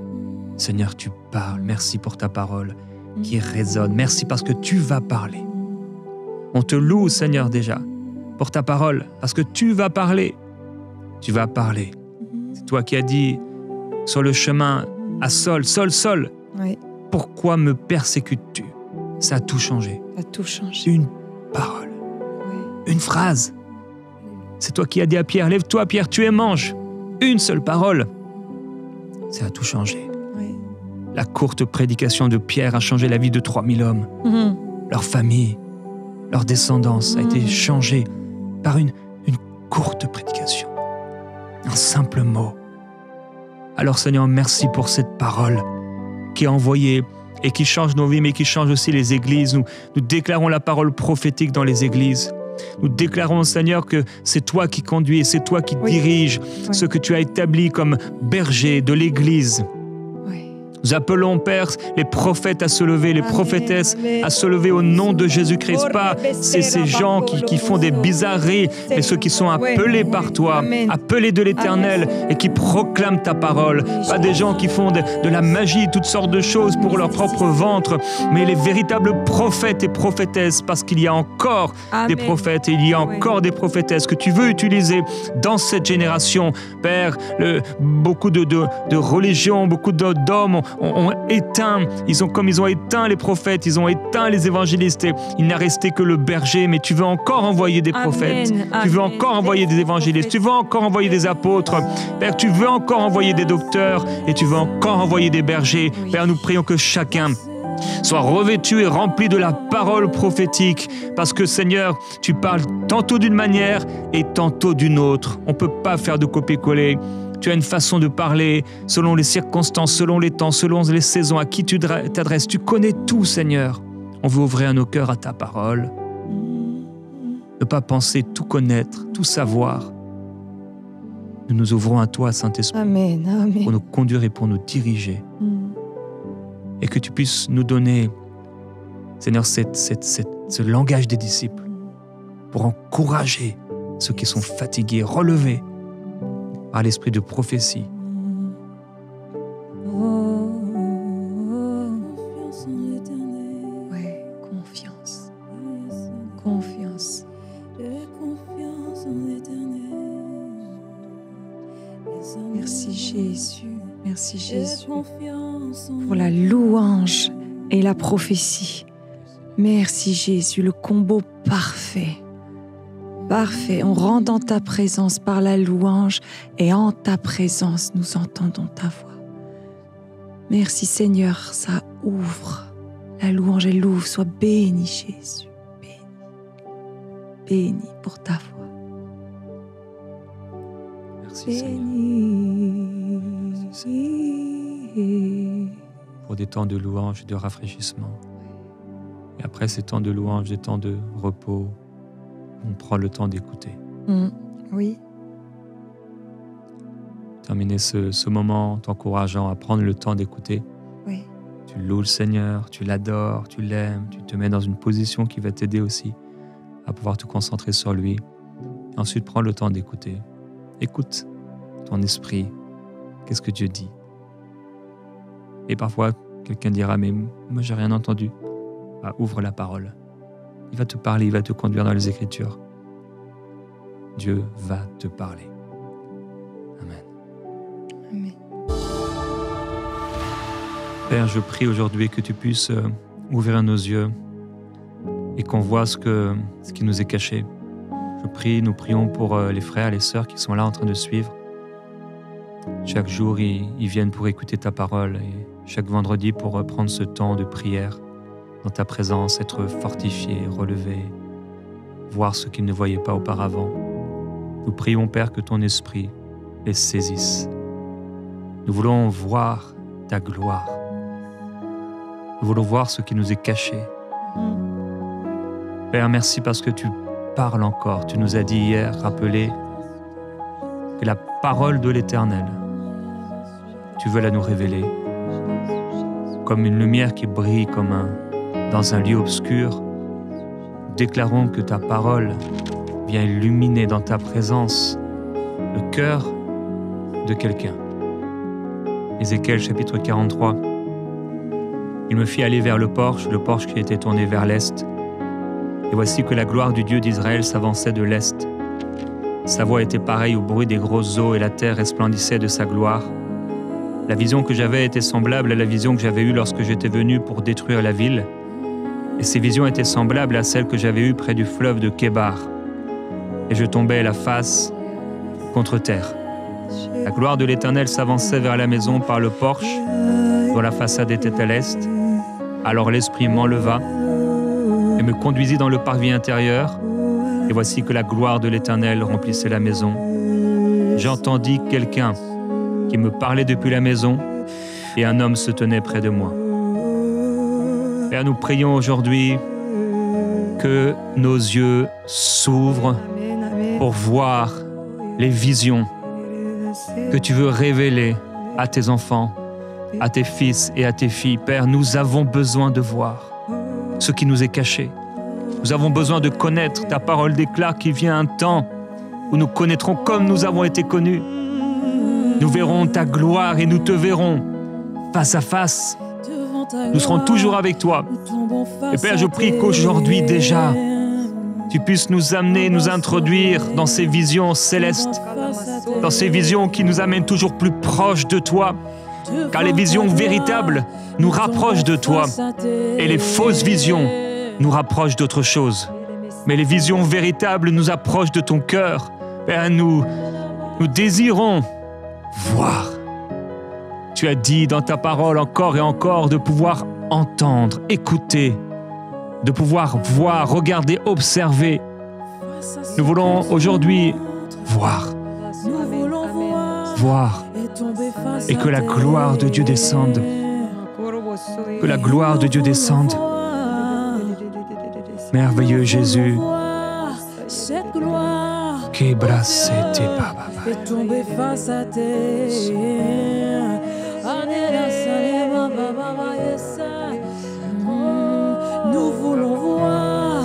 Seigneur, tu parles. Merci pour ta parole qui résonne. Merci parce que tu vas parler. On te loue, Seigneur, déjà, pour ta parole, parce que tu vas parler. Tu vas parler. C'est toi qui as dit sur le chemin à Saul, Saul, Oui, pourquoi me persécutes-tu? Ça a tout changé. ça a tout changé. Une parole, Oui. une phrase. C'est toi qui as dit à Pierre, lève-toi Pierre, tu es mange. Une seule parole. Ça a tout changé. Oui. La courte prédication de Pierre a changé la vie de 3000 hommes. Leur famille, leur descendance a été changée par une courte prédication. Un simple mot. Alors Seigneur, merci pour cette parole qui est envoyée et qui change nos vies, mais qui change aussi les églises. Nous déclarons la parole prophétique dans les églises. Nous déclarons, Seigneur, que c'est toi qui conduis, c'est toi qui diriges ce que tu as établi comme berger de l'église. Nous appelons, Père, les prophètes à se lever, les prophétesses à se lever au nom de Jésus-Christ. Pas ces gens qui font des bizarreries, mais ceux qui sont appelés par toi, appelés de l'Éternel et qui proclament ta parole. Pas des gens qui font de la magie, toutes sortes de choses pour leur propre ventre, mais les véritables prophètes et prophétesses, parce qu'il y a encore des prophètes et il y a encore des prophétesses que tu veux utiliser dans cette génération. Père, beaucoup de religions, beaucoup d'hommes ont éteint, comme ils ont éteint les prophètes, ils ont éteint les évangélistes. Il n'a resté que le berger, mais tu veux encore envoyer des prophètes, tu veux encore envoyer des évangélistes, tu veux encore envoyer des apôtres. Père, tu veux encore envoyer des docteurs et tu veux encore envoyer des bergers. Père, nous prions que chacun soit revêtu et rempli de la parole prophétique, parce que Seigneur, tu parles tantôt d'une manière et tantôt d'une autre. On ne peut pas faire de copier-coller. Tu as une façon de parler selon les circonstances, selon les temps, selon les saisons, à qui tu t'adresses. Tu connais tout, Seigneur. On veut ouvrir nos cœurs à ta parole. Ne pas penser tout connaître, tout savoir. Nous nous ouvrons à toi, Saint-Esprit, pour nous conduire et pour nous diriger. Et que tu puisses nous donner, Seigneur, ce langage des disciples pour encourager ceux qui sont fatigués, relevés par l'esprit de prophétie. Ouais, confiance. Confiance. Merci Jésus. Merci Jésus pour la louange et la prophétie. Merci Jésus, le combo parfait. Parfait, on rentre dans ta présence par la louange et en ta présence, nous entendons ta voix. Merci Seigneur, ça ouvre. La louange, elle ouvre. Sois béni Jésus, béni. Béni pour ta voix. Merci Seigneur. Pour des temps de louange et de rafraîchissement. Et après ces temps de louange, des temps de repos, on prend le temps d'écouter. Oui. Terminer ce moment en t'encourageant à prendre le temps d'écouter. Oui. Tu loues le Seigneur, tu l'adores, tu l'aimes, tu te mets dans une position qui va t'aider aussi à pouvoir te concentrer sur lui. Et ensuite, prends le temps d'écouter. Écoute ton esprit. Qu'est-ce que Dieu dit? Et parfois, quelqu'un dira, mais moi, j'ai rien entendu. Bah, ouvre la parole. Il va te parler, il va te conduire dans les Écritures. Dieu va te parler. Amen. Amen. Père, je prie aujourd'hui que tu puisses ouvrir nos yeux et qu'on voit ce qui nous est caché. Nous prions pour les frères et les sœurs qui sont là en train de suivre. Chaque jour, ils viennent pour écouter ta parole et chaque vendredi pour prendre ce temps de prière dans ta présence, être fortifiés, relevés, voir ce qu'ils ne voyaient pas auparavant. Nous prions, Père, que ton esprit les saisisse. Nous voulons voir ta gloire. Nous voulons voir ce qui nous est caché. Père, merci parce que tu parles encore. Tu nous as dit hier, rappelez que la parole de l'Éternel, tu veux la nous révéler. Comme une lumière qui brille dans un lieu obscur, déclarons que ta parole vient illuminer dans ta présence le cœur de quelqu'un. Ézéchiel chapitre 43. Il me fit aller vers le porche qui était tourné vers l'est. Et voici que la gloire du Dieu d'Israël s'avançait de l'est. Sa voix était pareille au bruit des grosses eaux et la terre resplendissait de sa gloire. La vision que j'avais était semblable à la vision que j'avais eue lorsque j'étais venu pour détruire la ville. Et ces visions étaient semblables à celles que j'avais eues près du fleuve de Kébar. Et je tombais la face contre terre. La gloire de l'Éternel s'avançait vers la maison par le porche, dont la façade était à l'est. Alors l'Esprit m'enleva et me conduisit dans le parvis intérieur. Et voici que la gloire de l'Éternel remplissait la maison. J'entendis quelqu'un qui me parlait depuis la maison, et un homme se tenait près de moi. Père, nous prions aujourd'hui que nos yeux s'ouvrent pour voir les visions que tu veux révéler à tes enfants, à tes fils et à tes filles. Père, nous avons besoin de voir ce qui nous est caché. Nous avons besoin de connaître. Ta parole déclare qu'il vient un temps où nous connaîtrons comme nous avons été connus. Nous verrons ta gloire et nous te verrons face à face. Nous serons toujours avec toi. Et Père, je prie qu'aujourd'hui déjà, tu puisses nous amener, nous introduire dans ces visions célestes, dans ces visions qui nous amènent toujours plus proches de toi. Car les visions véritables nous rapprochent de toi et les fausses visions nous rapprochent d'autre chose. Mais les visions véritables nous approchent de ton cœur. Père, nous désirons voir. Tu as dit dans ta parole encore et encore de pouvoir entendre, écouter, de pouvoir voir, regarder, observer. Nous voulons aujourd'hui voir. Voir. Et que la gloire de Dieu descende. Que la gloire de Dieu descende. Merveilleux Jésus. Et tomber face à terre. Nous voulons voir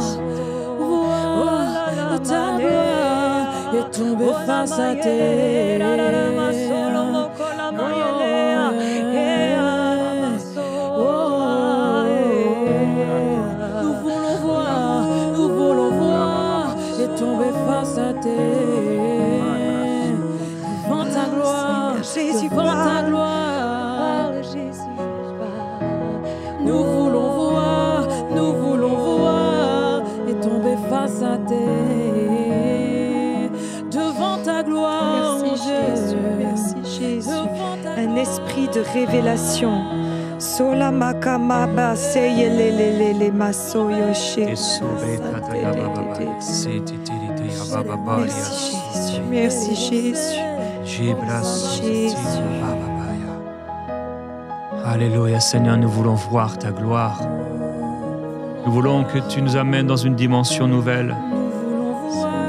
ta gloire et tomber face à terre. Nous voulons voir et tomber face à terre. Devant ta gloire, devant ta gloire, nous voulons voir et tomber face à terre. Devant ta gloire, Merci Jésus, merci Jésus. Un esprit de révélation. Sola makamaba seyelelele masoyoshe. Merci Jésus. Jésus. Alléluia, Seigneur, nous voulons voir ta gloire. Nous voulons que tu nous amènes dans une dimension nouvelle.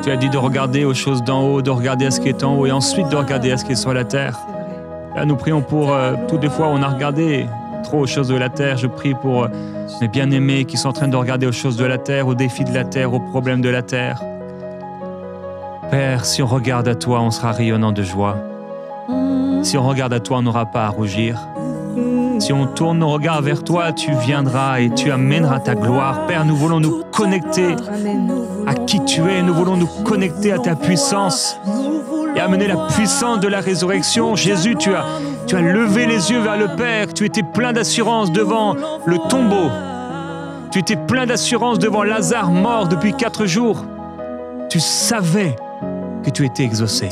Tu as dit de regarder aux choses d'en haut, de regarder à ce qui est en haut et ensuite de regarder à ce qui est sur la terre. Là, nous prions pour toutes les fois où on a regardé trop aux choses de la terre. Je prie pour mes bien-aimés qui sont en train de regarder aux choses de la terre, aux défis de la terre, aux problèmes de la terre. Père, si on regarde à toi, on sera rayonnant de joie. Si on regarde à toi, on n'aura pas à rougir. Si on tourne nos regards vers toi, tu viendras et tu amèneras ta gloire. Père, nous voulons nous connecter à qui tu es. Nous voulons nous connecter à ta puissance et amener la puissance de la résurrection. Jésus, tu as levé les yeux vers le Père. Tu étais plein d'assurance devant le tombeau. Tu étais plein d'assurance devant Lazare mort depuis 4 jours. Tu savais que tu étais exaucé.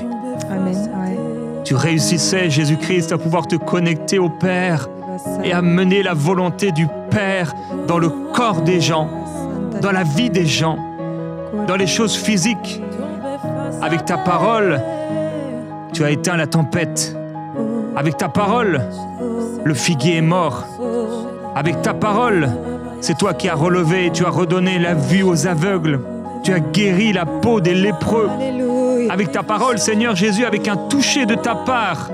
Amen. Ouais. Tu réussissais, Jésus-Christ, à pouvoir te connecter au Père et à mener la volonté du Père dans le corps des gens, dans la vie des gens, dans les choses physiques. Avec ta parole, tu as éteint la tempête. Avec ta parole, le figuier est mort. Avec ta parole, c'est toi qui as relevé et tu as redonné la vue aux aveugles. Tu as guéri la peau des lépreux. Alléluia. Avec ta parole, Seigneur Jésus, avec un toucher de ta part.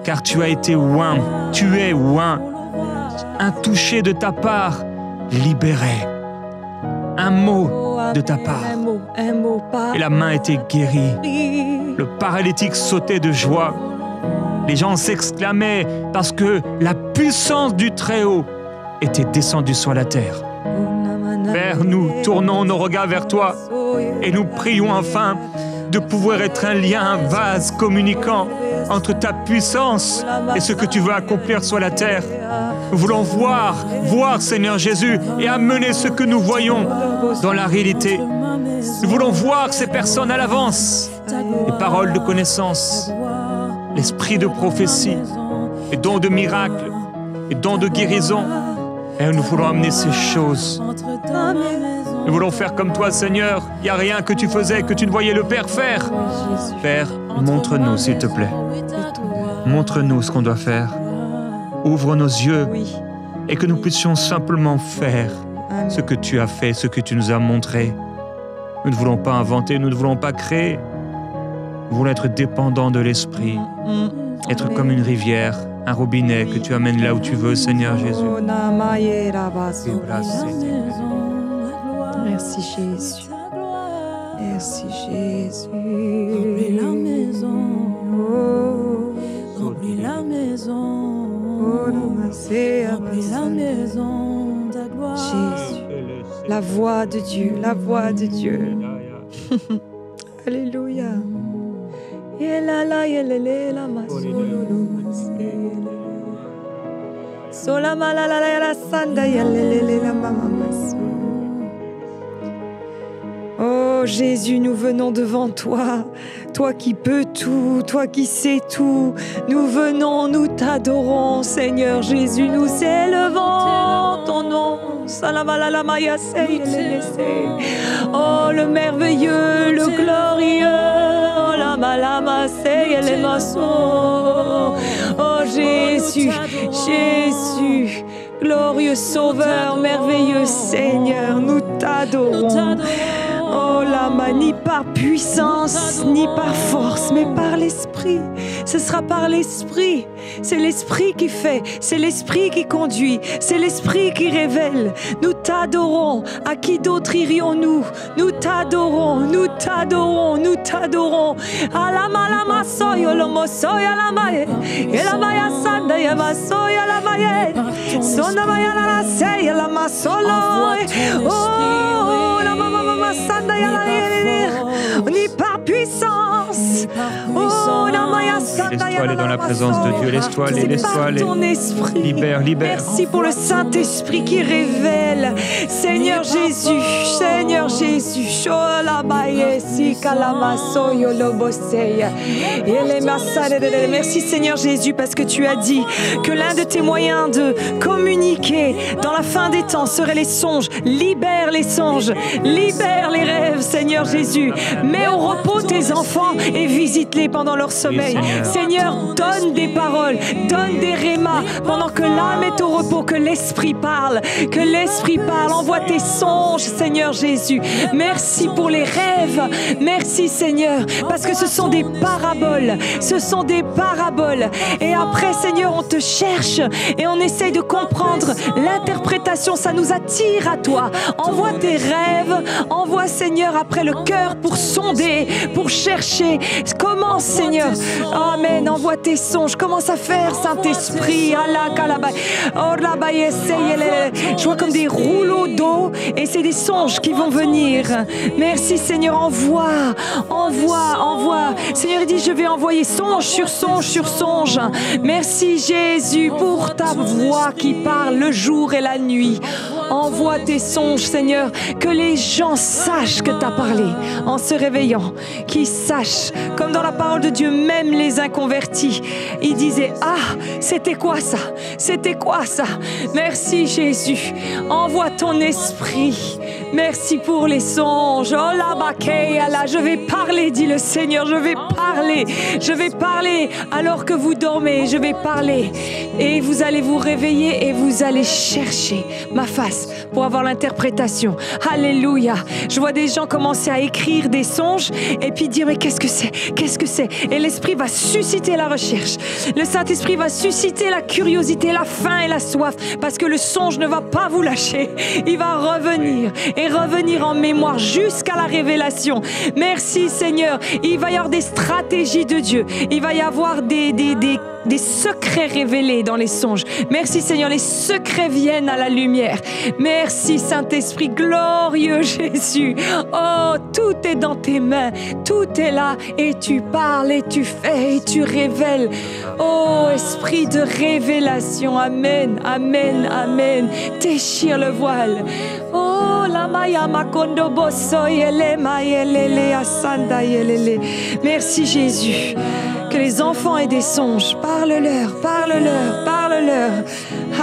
Car tu as été oint, tu es oint. Un toucher de ta part, libéré. Un mot de ta part. Un mot, Et la main était guérie. Le paralytique sautait de joie. Les gens s'exclamaient parce que la puissance du Très-Haut était descendue sur la terre. Père, nous tournons nos regards vers toi et nous prions enfin de pouvoir être un lien, un vase communicant entre ta puissance et ce que tu veux accomplir sur la terre. Nous voulons voir, Seigneur Jésus, et amener ce que nous voyons dans la réalité. Nous voulons voir ces personnes à l'avance, les paroles de connaissance, l'esprit de prophétie, les dons de miracles, les dons de guérison. Et nous voulons amener ces choses. Nous voulons faire comme toi, Seigneur. Il n'y a rien que tu faisais, que tu ne voyais le Père faire. Père, montre-nous, s'il te plaît. Montre-nous ce qu'on doit faire. Ouvre nos yeux et que nous puissions simplement faire ce que tu as fait, ce que tu nous as montré. Nous ne voulons pas inventer, nous ne voulons pas créer. Nous voulons être dépendants de l'Esprit, être comme une rivière, un robinet que tu amènes là où tu veux, Seigneur Jésus. Merci Jésus. Merci Jésus. Remplis la maison. Remplis la maison. Remplis la maison, ta gloire. Jésus, la voix de Dieu, la voix de Dieu. Alléluia. Oh Jésus, nous venons devant toi, toi qui peux tout, toi qui sais tout. Nous venons, nous t'adorons, Seigneur Jésus, nous élevons ton nom. Oh le merveilleux, le glorieux, oh la malama, oh Jésus, Jésus, glorieux Sauveur, merveilleux Seigneur, nous t'adorons. Oh là, ni par puissance, ni par force, mais par l'Esprit. Ce sera par l'Esprit. C'est l'Esprit qui fait, c'est l'Esprit qui conduit, c'est l'Esprit qui révèle. Nous t'adorons. À qui d'autre irions-nous? Nous t'adorons, nous t'adorons, nous t'adorons. Alama soyo lomo soya lamaye. Elamaya sanda yama soya lamaye. Sona maya la seya lama solo. Oh, la mama sanda yala ni par puissance. Oh, la maya sanda yala. Laisse-toi aller dans la présence de Dieu. Laisse-toi aller, laisse-toi aller. Ton esprit. Libère, libère. Merci pour le Saint-Esprit qui révèle. Seigneur Jésus, Seigneur Jésus. Merci Seigneur Jésus parce que tu as dit que l'un de tes moyens de communiquer dans la fin des temps serait les songes. Libère les songes, libère les rêves, Seigneur Jésus. Mets au repos tes enfants et visite-les pendant leur sommeil. Oui, Seigneur, donne des paroles, donne des rémas pendant que l'âme est au repos, que l'Esprit parle, que l'Esprit parle. Envoie tes songes, Seigneur Jésus. Merci pour les rêves. Merci, Seigneur, parce que ce sont des paraboles. Ce sont des paraboles. Et après, Seigneur, on te cherche et on essaye de comprendre l'interprétation. Ça nous attire à toi. Envoie tes rêves. Envoie, Seigneur, après le cœur pour sonder, pour chercher. Commence, Seigneur. Amen. Envoie tes songes. Commence à faire, Saint-Esprit. Je vois comme des rouleaux d'eau et c'est des songes qui vont venir. Merci, Seigneur. Envoie. Seigneur, il dit, je vais envoyer songe sur songe sur songe. Merci, Jésus, pour ta voix qui parle le jour et la nuit. Envoie tes songes, Seigneur, que les gens sachent que tu as parlé en se réveillant, qu'ils sachent, comme dans la parole de Dieu, même les inconvertis, ils disaient, ah, c'était quoi ça? C'était quoi ça? Merci Jésus, envoie ton esprit. Merci pour les songes. Oh là, je vais parler, dit le Seigneur, je vais parler. parler. Je vais parler alors que vous dormez. Je vais parler. Et vous allez vous réveiller et vous allez chercher ma face pour avoir l'interprétation. Alléluia. Je vois des gens commencer à écrire des songes et puis dire mais qu'est-ce que c'est? Qu'est-ce que c'est? Et l'Esprit va susciter la recherche. Le Saint-Esprit va susciter la curiosité, la faim et la soif parce que le songe ne va pas vous lâcher. Il va revenir et revenir en mémoire jusqu'à la révélation. Merci Seigneur. Il va y avoir des stratégies de Dieu. Il va y avoir des secrets révélés dans les songes. Merci Seigneur, les secrets viennent à la lumière. Merci Saint-Esprit, glorieux Jésus. Oh, tout est dans tes mains, tout est là et tu parles et tu fais et tu révèles. Oh, Esprit de révélation, Amen, Amen, Amen. Déchire le voile. Oh, la maya makondo bosso yele mayelele asanda yelele. Merci Jésus. Que les enfants aient des songes. Parle-leur, parle-leur, parle-leur.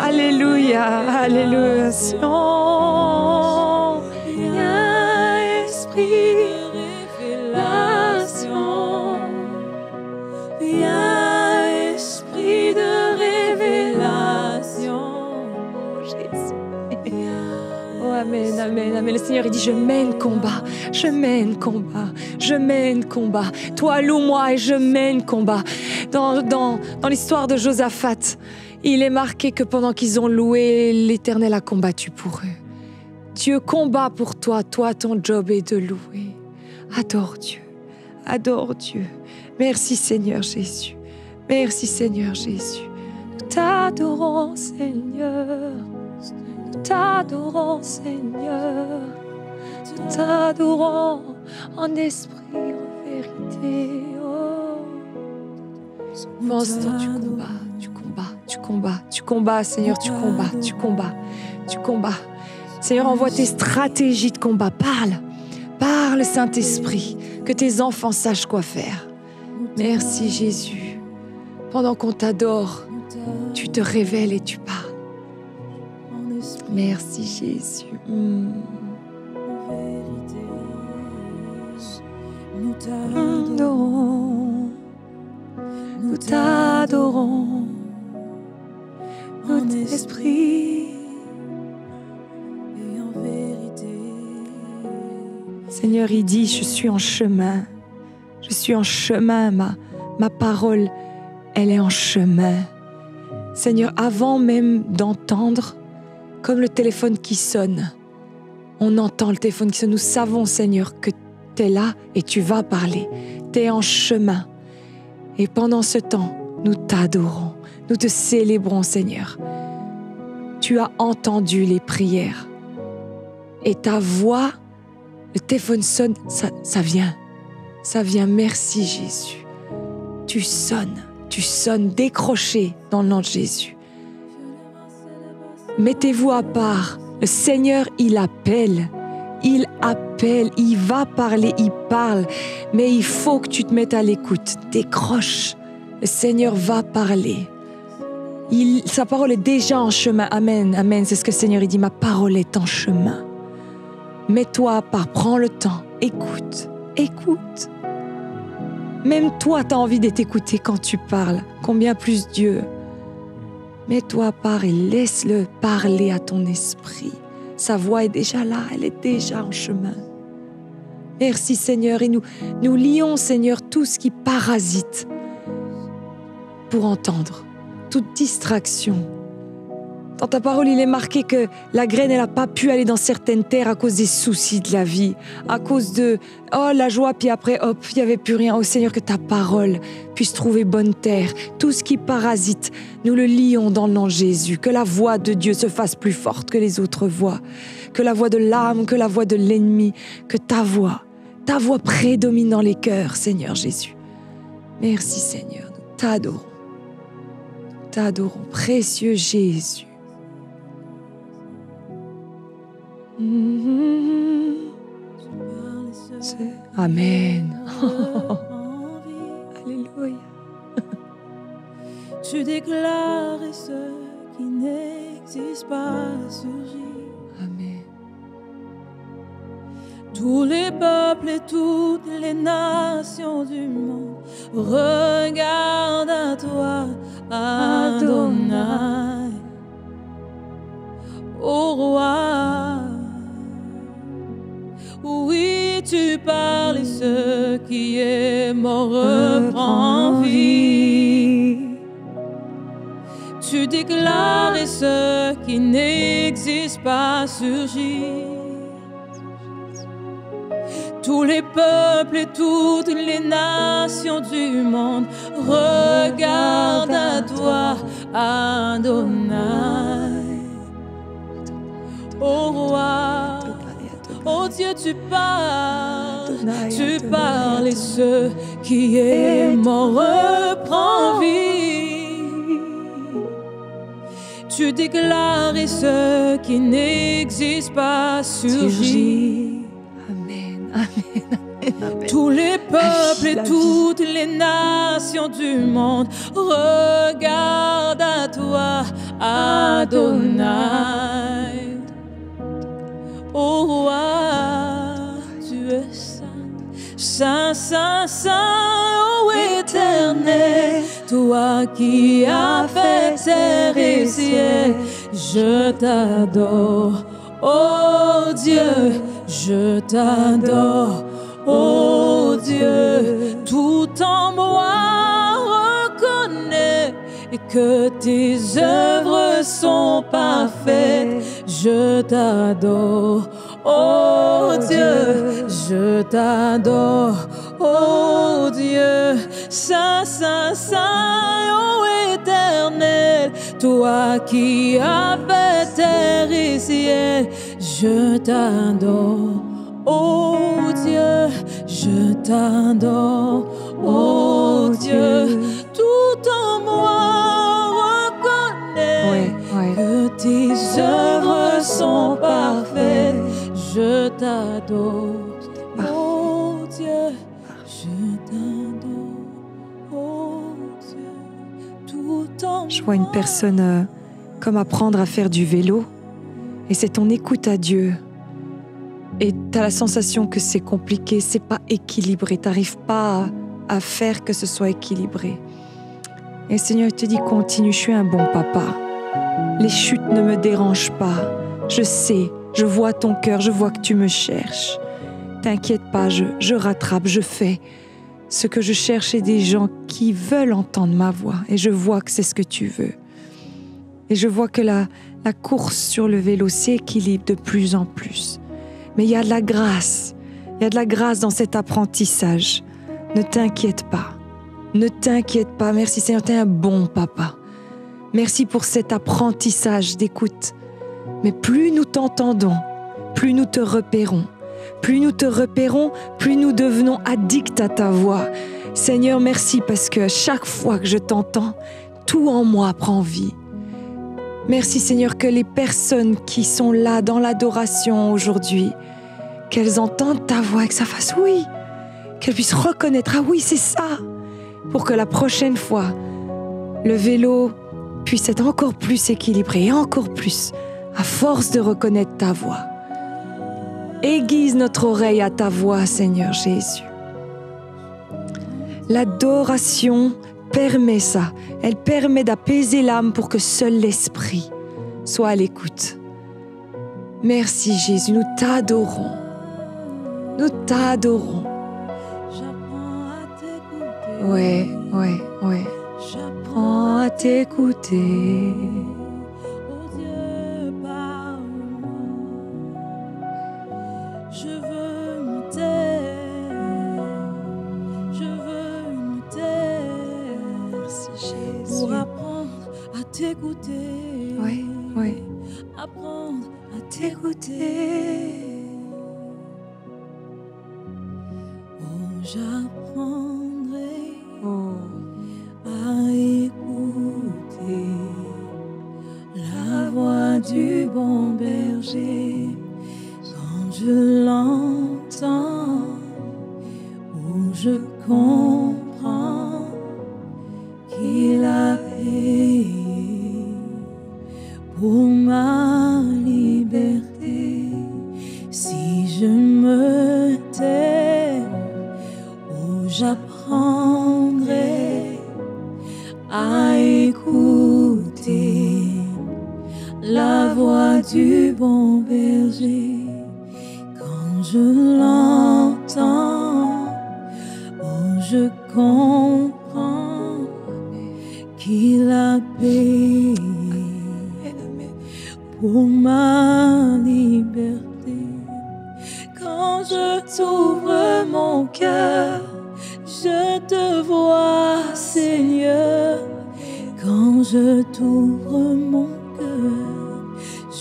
Alléluia, alléluia. Esprit de révélation. Viens, esprit de révélation. Oh Jésus. Oh Amen, Amen, Amen. Le Seigneur il dit je mène combat, je mène combat, je mène combat. Toi loue-moi et je mène combat. Dans l'histoire de Josaphat, il est marqué que pendant qu'ils ont loué, l'Éternel a combattu pour eux. Dieu combat pour toi, toi ton job est de louer. Adore Dieu, adore Dieu. Merci Seigneur Jésus, merci Seigneur Jésus. Nous t'adorons Seigneur. Nous t'adorons, Seigneur. Nous t'adorons en esprit, en vérité. Oh. Pendant ce temps, tu combats, tu combats, tu combats, tu combats, Seigneur, tu combats, tu combats, tu combats. Seigneur, envoie tes stratégies de combat. Parle, parle, Saint-Esprit, que tes enfants sachent quoi faire. Merci, Jésus. Pendant qu'on t'adore, tu te révèles et tu parles. Merci Jésus. Nous t'adorons, nous t'adorons, notre esprit et en vérité. Seigneur, il dit, je suis en chemin, je suis en chemin, ma parole, elle est en chemin. Seigneur, avant même d'entendre, comme le téléphone qui sonne, on entend le téléphone qui sonne. Nous savons, Seigneur, que tu es là et tu vas parler. Tu es en chemin. Et pendant ce temps, nous t'adorons. Nous te célébrons, Seigneur. Tu as entendu les prières. Et ta voix, le téléphone sonne, ça vient. Ça vient. Merci, Jésus. Tu sonnes décroché dans le nom de Jésus. Mettez-vous à part. Le Seigneur, il appelle, il va parler, il parle. Mais il faut que tu te mettes à l'écoute. Décroche. Le Seigneur va parler. Sa parole est déjà en chemin. Amen, amen. C'est ce que le Seigneur il dit. Ma parole est en chemin. Mets-toi à part, prends le temps. Écoute. Même toi, tu as envie d'être écouté quand tu parles. Combien plus Dieu. Mets-toi à part et laisse-le parler à ton esprit. Sa voix est déjà là, elle est déjà en chemin. Merci Seigneur, et nous lions Seigneur tout ce qui parasite pour entendre, toute distraction. Dans ta parole, il est marqué que la graine, elle n'a pas pu aller dans certaines terres à cause des soucis de la vie, à cause de la joie, puis après, il n'y avait plus rien. Oh Seigneur, que ta parole puisse trouver bonne terre. Tout ce qui parasite, nous le lions dans le nom de Jésus. Que la voix de Dieu se fasse plus forte que les autres voix. Que la voix de l'âme, que la voix de l'ennemi, que ta voix prédomine dans les cœurs, Seigneur Jésus. Merci Seigneur, nous t'adorons. Nous t'adorons, précieux Jésus. Amen. Alléluia. Tu déclares et ce qui n'existe pas surgit. Amen. Tous les peuples et toutes les nations du monde regardent à toi, Adonai, ô roi. Oui, tu parles et ce qui est mort reprend vie. Tu déclares et ce qui n'existe pas surgit. Tous les peuples et toutes les nations du monde regardent à toi, Adonai, ô roi. Oh Dieu, tu parles et ce qui est mort reprend vie. Tu déclares et ce qui n'existe pas surgit. Amen, amen, amen, amen. Tous les peuples et toutes les nations du monde regardent à toi, Adonai, ô roi. Tu es saint, saint, saint, saint, ô éternel, toi qui as fait terre et ciel. Je t'adore, ô Dieu, je t'adore, ô Dieu. Tout en moi reconnaît que tes œuvres sont parfaites. Je t'adore, ô Dieu, je t'adore, ô Dieu. Saint, saint, saint, ô éternel, toi qui as fait terre et ciel. Je t'adore, ô Dieu, je t'adore, ô Dieu. Tout en moi reconnaît que tes œuvres sont parfaites. Je t'adore, ô Dieu, je t'adore, ô Dieu. Tout en Je vois une personne comme apprendre à faire du vélo, et c'est ton écoute à Dieu. Et tu as la sensation que c'est compliqué, c'est pas équilibré, tu n'arrives pas à faire que ce soit équilibré. Et le Seigneur te dit, continue, je suis un bon papa. Les chutes ne me dérangent pas. Je sais, je vois ton cœur, je vois que tu me cherches. T'inquiète pas, je rattrape, je fais. Ce que je cherche, c'est des gens qui veulent entendre ma voix. Et je vois que c'est ce que tu veux. Et je vois que la course sur le vélo s'équilibre de plus en plus. Mais il y a de la grâce. Il y a de la grâce dans cet apprentissage. Ne t'inquiète pas. Ne t'inquiète pas. Merci Seigneur, tu es un bon papa. Merci pour cet apprentissage d'écoute. Mais plus nous t'entendons, plus nous te repérons. Plus nous te repérons, plus nous devenons addicts à ta voix. Seigneur, merci parce que chaque fois que je t'entends, tout en moi prend vie. Merci Seigneur que les personnes qui sont là dans l'adoration aujourd'hui, qu'elles entendent ta voix et que ça fasse oui, qu'elles puissent reconnaître, ah oui c'est ça, pour que la prochaine fois, le vélo puisse être encore plus équilibré et encore plus, à force de reconnaître ta voix. Aiguise notre oreille à ta voix, Seigneur Jésus. L'adoration permet ça. Elle permet d'apaiser l'âme pour que seul l'esprit soit à l'écoute. Merci Jésus, nous t'adorons. Nous t'adorons. Ouais. J'apprends à t'écouter. T'écouter, ouais. Apprendre à t'écouter. Oh, j'apprendrai à écouter la voix du bon berger quand je l'entends, où je comprends qu'il a payé pour ma liberté. Si je me j'apprendrai à écouter la voix du bon berger. Quand je l'entends, oh, je comprends qu'il a payé pour ma liberté. Quand je t'ouvre mon cœur, je te vois, Seigneur. Quand je t'ouvre mon cœur,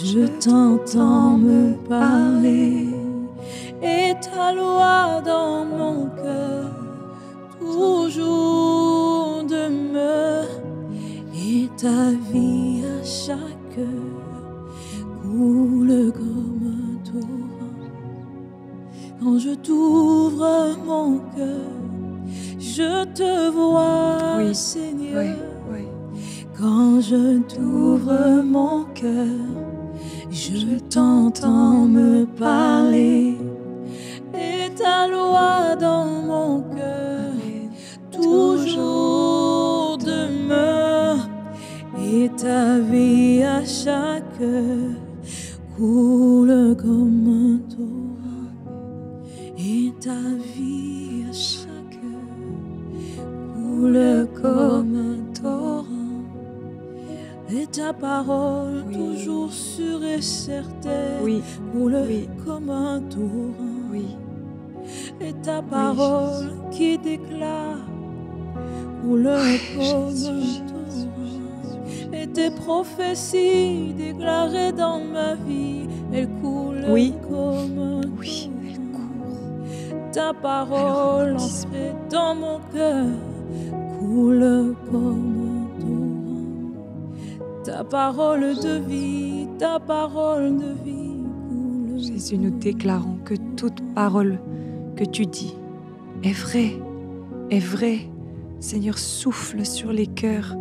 je t'entends me parler. Et ta loi dans mon cœur toujours demeure. Et ta vie à chaque heure coule comme un torrent. Quand je t'ouvre mon cœur, je te vois, Oui, Seigneur. oui, oui. Quand je t'ouvre mon cœur, je t'entends me parler. Et ta loi dans mon cœur toujours demeure. Et ta vie à chaque heure coule comme un torrent. Et ta vie à chaque heure coule comme un torrent. Et ta parole Oui. toujours sûre et certaine Oui, coule oui. comme un torrent. oui. Et ta parole qui déclare coule comme Jésus, un Jésus, torrent. Et tes prophéties déclarées dans ma vie, elles coulent Oui. comme un Oui, elle torrent. court. Ta parole entrée dans mon cœur coule comme un torrent. Ta parole de vie, ta parole de vie coule. Jésus, nous déclarons que toute parole que tu dis est vraie, est vraie. Seigneur, souffle sur les cœurs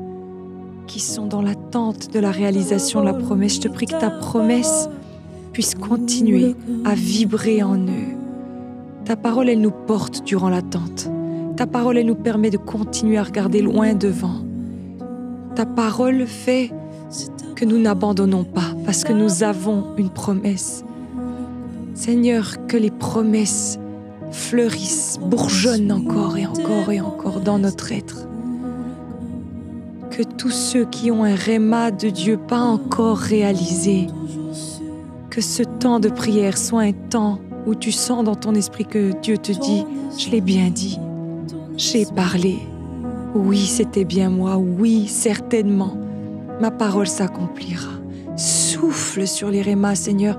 qui sont dans l'attente de la réalisation de la promesse. Je te prie que ta promesse puisse continuer à vibrer en eux. Ta parole, elle nous porte durant l'attente. Ta parole, elle nous permet de continuer à regarder loin devant. Ta parole fait que nous n'abandonnons pas parce que nous avons une promesse. Seigneur, que les promesses fleurissent, bourgeonnent encore et encore et encore dans notre être. Que tous ceux qui ont un réma de Dieu pas encore réalisé, que ce temps de prière soit un temps où tu sens dans ton esprit que Dieu te dit « Je l'ai bien dit, j'ai parlé. Oui, c'était bien moi. Oui, certainement. Ma parole s'accomplira. » Souffle sur les rémas, Seigneur,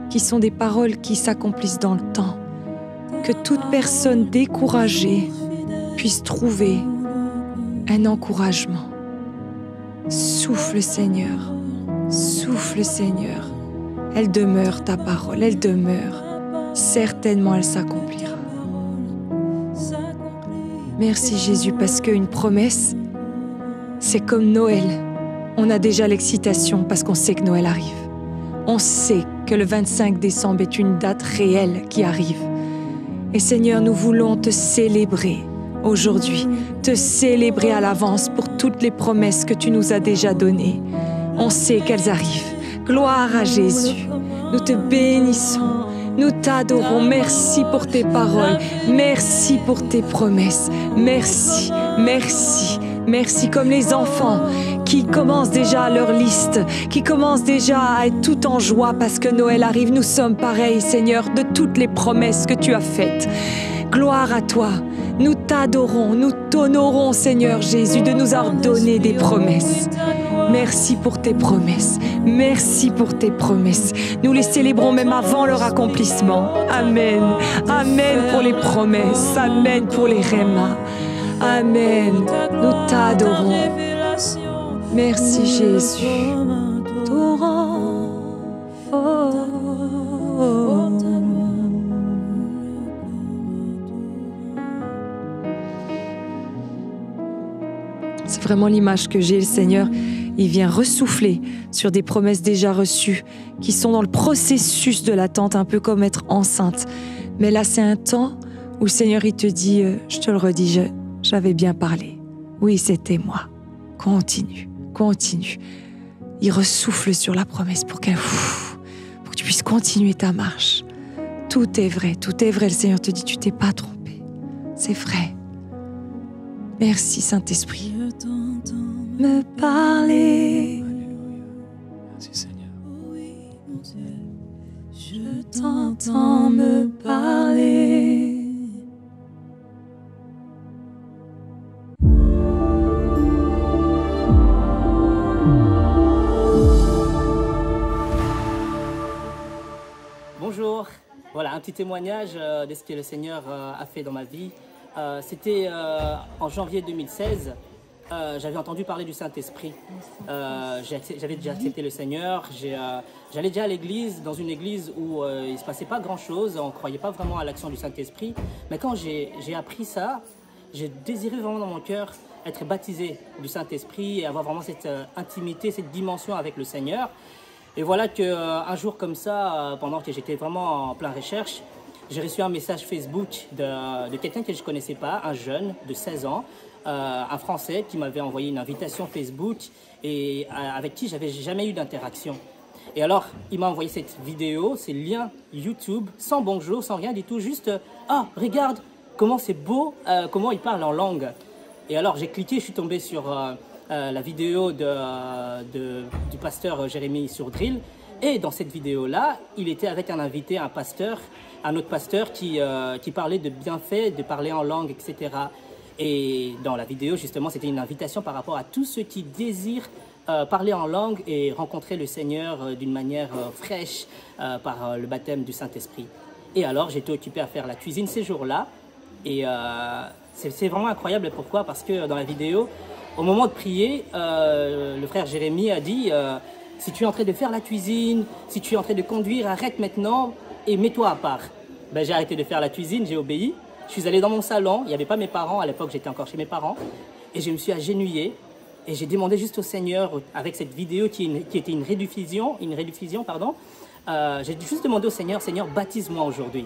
qui sont des paroles qui s'accomplissent dans le temps. Que toute personne découragée puisse trouver un encouragement. Souffle, Seigneur. Souffle, Seigneur. Elle demeure, ta parole, elle demeure. Certainement, elle s'accomplira. Merci, Jésus, parce qu'une promesse, c'est comme Noël. On a déjà l'excitation parce qu'on sait que Noël arrive. On sait que le 25 décembre est une date réelle qui arrive. Et Seigneur, nous voulons te célébrer aujourd'hui, te célébrer à l'avance pour toutes les promesses que tu nous as déjà données. On sait qu'elles arrivent. Gloire à Jésus. Nous te bénissons. Nous t'adorons. Merci pour tes paroles. Merci pour tes promesses. Merci, merci, merci. Comme les enfants qui commencent déjà leur liste, qui commencent déjà à être tout en joie parce que Noël arrive. Nous sommes pareils, Seigneur, de toutes les promesses que tu as faites. Gloire à toi. Nous t'adorons, nous t'honorons, Seigneur Jésus, de nous avoir donné des promesses. Merci pour tes promesses. Merci pour tes promesses. Nous les célébrons même avant leur accomplissement. Amen. Amen pour les promesses. Amen pour les rémas. Amen. Nous t'adorons. Merci Jésus. C'est vraiment l'image que j'ai, le Seigneur. Il vient ressouffler sur des promesses déjà reçues qui sont dans le processus de l'attente, un peu comme être enceinte. Mais là, c'est un temps où le Seigneur il te dit, je te le redis, j'avais bien parlé. Oui, c'était moi. Continue, continue. Il ressouffle sur la promesse pour que tu puisses continuer ta marche. Tout est vrai, le Seigneur te dit, tu t'es pas trompé. C'est vrai. Merci Saint-Esprit. Je t'entends Me parler. Merci Seigneur. oui, mon Dieu. Je T'entends me parler. Bonjour, voilà un petit témoignage de ce que le Seigneur a fait dans ma vie. C'était en janvier 2016, j'avais entendu parler du Saint-Esprit. J'avais déjà accepté le Seigneur, j'allais déjà à l'église, dans une église où il ne se passait pas grand-chose, on ne croyait pas vraiment à l'action du Saint-Esprit. Mais quand j'ai appris ça, j'ai désiré vraiment dans mon cœur être baptisé du Saint-Esprit et avoir vraiment cette intimité, cette dimension avec le Seigneur. Et voilà qu'un jour comme ça, pendant que j'étais vraiment en plein recherche, j'ai reçu un message Facebook de quelqu'un que je ne connaissais pas, un jeune de 16 ans, un Français qui m'avait envoyé une invitation Facebook et avec qui je n'avais jamais eu d'interaction. Et alors, il m'a envoyé cette vidéo, ces liens YouTube, sans bonjour, sans rien du tout, juste « Ah, regarde comment c'est beau, comment il parle en langue ». Et alors, j'ai cliqué, je suis tombé sur la vidéo du pasteur Jérémie sur Drill. Et dans cette vidéo-là, il était avec un invité, un autre pasteur qui parlait de bienfaits, de parler en langue, etc. Et dans la vidéo, justement, c'était une invitation par rapport à tous ceux qui désirent parler en langue et rencontrer le Seigneur d'une manière fraîche par le baptême du Saint-Esprit. Et alors, j'étais occupé à faire la cuisine ces jours-là. Et c'est vraiment incroyable. Pourquoi? Parce que dans la vidéo, au moment de prier, le frère Jérémie a dit si tu es en train de faire la cuisine, si tu es en train de conduire, arrête maintenant et mets-toi à part. Ben, j'ai arrêté de faire la cuisine, j'ai obéi. Je suis allé dans mon salon, il n'y avait pas mes parents, à l'époque j'étais encore chez mes parents. Et je me suis agenouillé et j'ai demandé juste au Seigneur, avec cette vidéo qui était une rediffusion, j'ai juste demandé au Seigneur, Seigneur, baptise-moi aujourd'hui.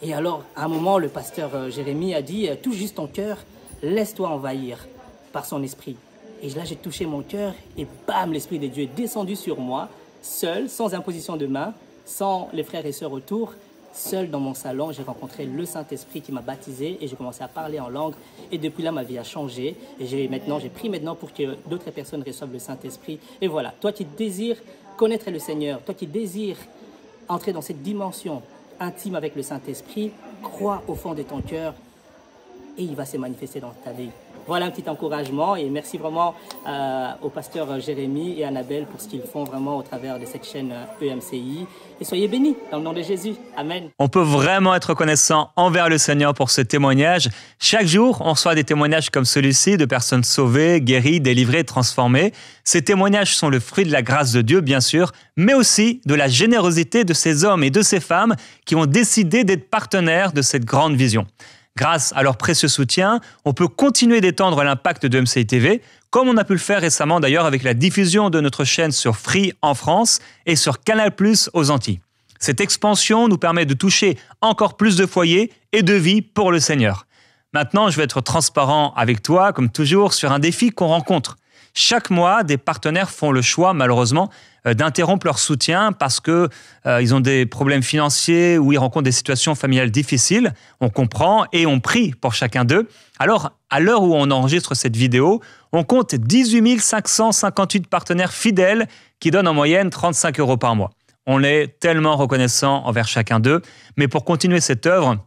Et alors, à un moment, le pasteur Jérémie a dit, touche juste ton cœur, laisse-toi envahir par son esprit. Et là, j'ai touché mon cœur et bam, l'Esprit de Dieu est descendu sur moi, seul, sans imposition de main, sans les frères et sœurs autour, seul dans mon salon. J'ai rencontré le Saint-Esprit qui m'a baptisé et j'ai commencé à parler en langue. Et depuis là, ma vie a changé. Et j'ai pris pour que d'autres personnes reçoivent le Saint-Esprit. Et voilà, toi qui désires connaître le Seigneur, toi qui désires entrer dans cette dimension intime avec le Saint-Esprit, crois au fond de ton cœur et il va se manifester dans ta vie. Voilà un petit encouragement et merci vraiment au pasteur Jérémie et Annabelle pour ce qu'ils font vraiment au travers de cette chaîne EMCI. Et soyez bénis dans le nom de Jésus. Amen. On peut vraiment être reconnaissant envers le Seigneur pour ce témoignage. Chaque jour, on reçoit des témoignages comme celui-ci de personnes sauvées, guéries, délivrées, transformées. Ces témoignages sont le fruit de la grâce de Dieu, bien sûr, mais aussi de la générosité de ces hommes et de ces femmes qui ont décidé d'être partenaires de cette grande vision. Grâce à leur précieux soutien, on peut continuer d'étendre l'impact de MCI TV, comme on a pu le faire récemment d'ailleurs avec la diffusion de notre chaîne sur Free en France et sur Canal+ aux Antilles. Cette expansion nous permet de toucher encore plus de foyers et de vies pour le Seigneur. Maintenant, je vais être transparent avec toi, comme toujours, sur un défi qu'on rencontre. Chaque mois, des partenaires font le choix, malheureusement, d'interrompre leur soutien parce qu'ils ont des problèmes financiers ou ils rencontrent des situations familiales difficiles. On comprend et on prie pour chacun d'eux. Alors, à l'heure où on enregistre cette vidéo, on compte 18 558 partenaires fidèles qui donnent en moyenne 35 € par mois. On est tellement reconnaissant envers chacun d'eux. Mais pour continuer cette œuvre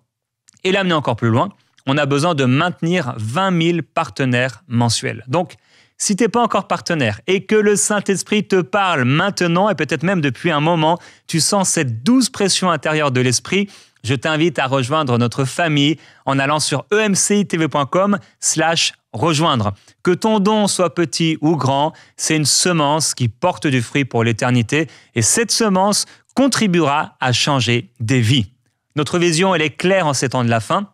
et l'amener encore plus loin, on a besoin de maintenir 20 000 partenaires mensuels. Donc, si tu n'es pas encore partenaire et que le Saint-Esprit te parle maintenant et peut-être même depuis un moment, tu sens cette douce pression intérieure de l'Esprit, je t'invite à rejoindre notre famille en allant sur emcitv.com/rejoindre. Que ton don soit petit ou grand, c'est une semence qui porte du fruit pour l'éternité et cette semence contribuera à changer des vies. Notre vision, elle est claire en ces temps de la fin.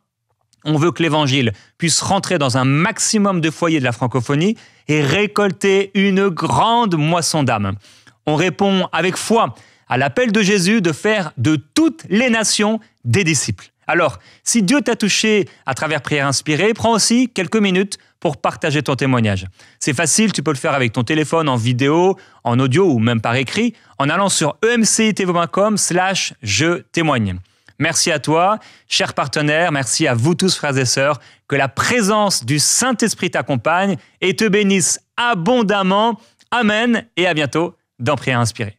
On veut que l'Évangile puisse rentrer dans un maximum de foyers de la francophonie et récolter une grande moisson d'âmes. On répond avec foi à l'appel de Jésus de faire de toutes les nations des disciples. Alors, si Dieu t'a touché à travers Prière Inspirée, prends aussi quelques minutes pour partager ton témoignage. C'est facile, tu peux le faire avec ton téléphone, en vidéo, en audio ou même par écrit, en allant sur emcitv.com/je témoigne. Merci à toi, chers partenaires, merci à vous tous, frères et sœurs, que la présence du Saint-Esprit t'accompagne et te bénisse abondamment. Amen et à bientôt dans Prière Inspirée.